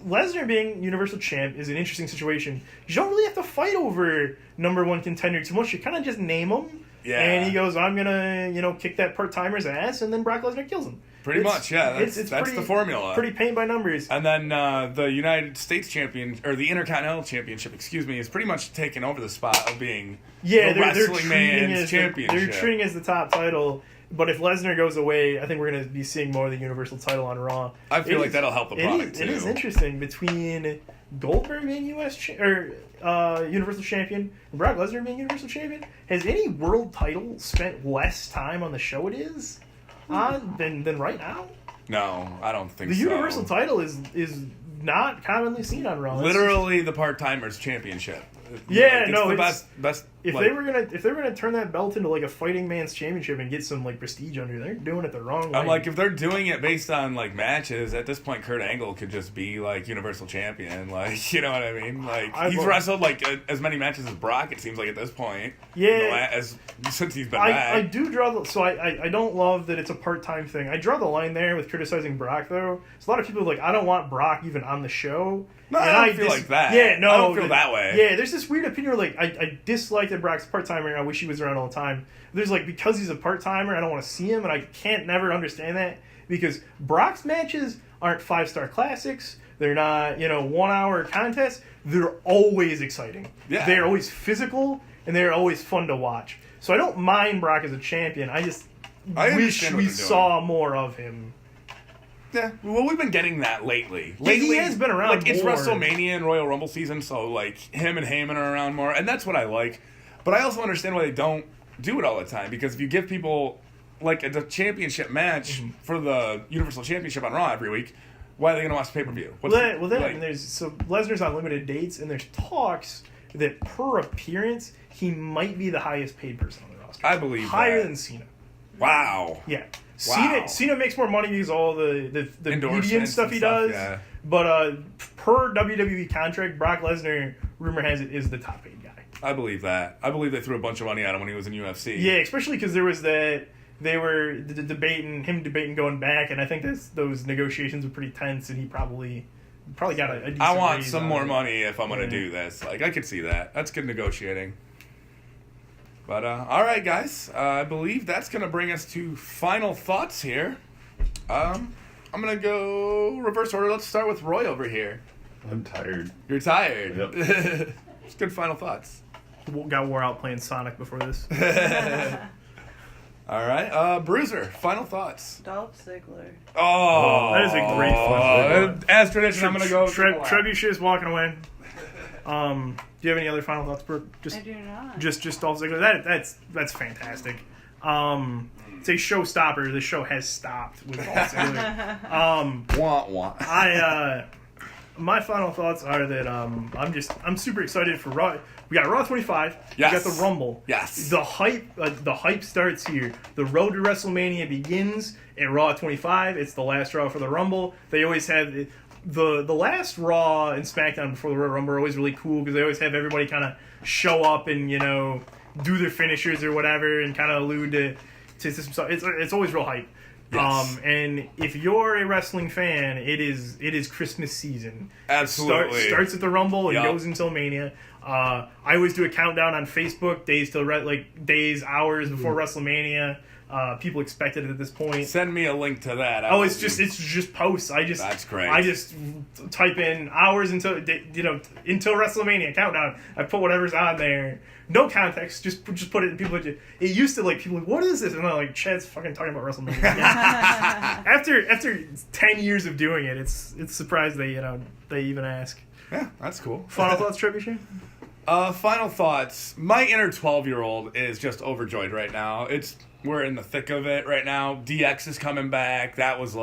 Lesnar being Universal Champ is an interesting situation. You don't really have to fight over #1 contender too much. You kind of just name him. Yeah. And he goes, I'm going to, kick that part-timer's ass, and then Brock Lesnar kills him. Pretty much, yeah. That's pretty, the formula. Pretty paint by numbers. And then the United States Champion, or the Intercontinental Championship, excuse me, is pretty much taking over the spot of being the They're Wrestling treating Man's it Championship. They're treating it as the top title. But if Lesnar goes away, I think we're going to be seeing more of the Universal title on Raw. I feel like that'll help the product, It is too. interesting between Goldberg being Universal Champion and Brock Lesnar being Universal Champion. Has any world title spent less time on the show it is on than right now? No, I don't think The so. Universal title is not commonly seen on Raw. Literally the part-timers championship. Yeah, It's no, the it's- best If they were gonna turn that belt into like a fighting man's championship and get some like prestige under, they're doing it the wrong way. I'm like, if they're doing it based on like matches, at this point, Kurt Angle could just be like Universal Champion. Like, you know what I mean? Like, he's wrestled like as many matches as Brock. It seems like at this point. Yeah. Since he's been back. I do draw I don't love that it's a part-time thing. I draw the line there with criticizing Brock though. There's a lot of people like, I don't want Brock even on the show. No, I don't feel like that. Yeah, no, I don't feel that way. Yeah, there's this weird opinion where, like, I dislike that Brock's part-timer and I wish he was around all the time. There's, like, because he's a part-timer, I don't want to see him, and I can't never understand that, because Brock's matches aren't 5-star classics. They're not, 1-hour contests. They're always exciting. Yeah. They're always physical, and they're always fun to watch. So I don't mind Brock as a champion. I just wish we saw more of him. Yeah, well, we've been getting that lately. He has been around Like, it's more. WrestleMania and Royal Rumble season, so, like, him and Heyman are around more, and that's what I like. But I also understand why they don't do it all the time, because if you give people, like, a championship match for the Universal Championship on Raw every week, why are they going to watch the pay-per-view? And Lesnar's on limited dates, and there's talks that per appearance, he might be the highest paid person on the roster. I believe higher that. than Cena. Wow. Yeah. Wow. Cena makes more money because of all the media and stuff he does. Yeah. But per WWE contract, Brock Lesnar, rumor has it, is the top paid guy. I believe that. I believe they threw a bunch of money at him when he was in UFC. Yeah, especially because there was that they were debating going back, and I think those negotiations were pretty tense, and he probably got a decent I want raise some on more it. money if I'm going to do this. Like, I could see that. That's good negotiating. But, all right, guys. I believe that's going to bring us to final thoughts here. I'm going to go reverse order. Let's start with Roy over here. I'm tired. You're tired. Yep. It's good final thoughts. Got wore out playing Sonic before this. All right. Bruiser, final thoughts. Dolph Ziggler. Oh. That is a great final thought. As tradition, I'm going to go. Trebuchet is walking away. Do you have any other final thoughts, Brooke? I do not. Just Dolph Ziggler. That's fantastic. It's a showstopper. The show has stopped with Dolph Ziggler. Wah, wah. My final thoughts are that I'm super excited for Raw. We got Raw 25. Yes. We got the Rumble. Yes. The hype starts here. The road to WrestleMania begins at Raw 25. It's the last Raw for the Rumble. They always have the last Raw and SmackDown before the Royal Rumble are always really cool because they always have everybody kind of show up and do their finishers or whatever and kind of allude to some stuff. It's always real hype. Yes. And if you're a wrestling fan, it is Christmas season. Absolutely. It starts at the Rumble and Yep. goes until Mania. I always do a countdown on Facebook, days, hours before WrestleMania. People expect it at this point. Send me a link to that. It's just posts. That's great. I just type in hours until WrestleMania countdown. I put whatever's on there. No context. Just put it. And people. It used to people like, what is this? And I'm like, Chad's fucking talking about WrestleMania. After 10 years of doing it, it's surprised they even ask. Yeah, that's cool. Final thoughts, Trebuchet? Final thoughts. My inner 12-year-old is just overjoyed right now. We're in the thick of it right now. DX is coming back. That was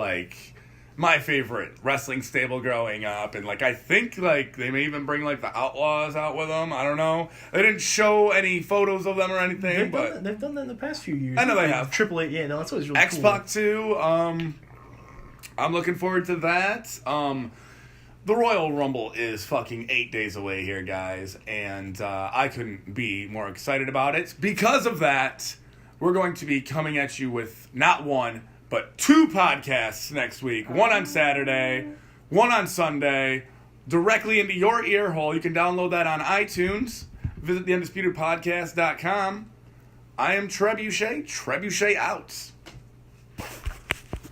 my favorite wrestling stable growing up, and I think they may even bring the Outlaws out with them. I don't know. They didn't show any photos of them or anything, They've done that in the past few years. I know they have. Triple H, yeah, no, that's always really cool. X-Pac too. I'm looking forward to that. The Royal Rumble is fucking 8 days away here, guys, and I couldn't be more excited about it. Because of that, we're going to be coming at you with not one, but 2 podcasts next week. One on Saturday, one on Sunday, directly into your ear hole. You can download that on iTunes. Visit theundisputedpodcast.com. I am Trebuchet. Trebuchet out.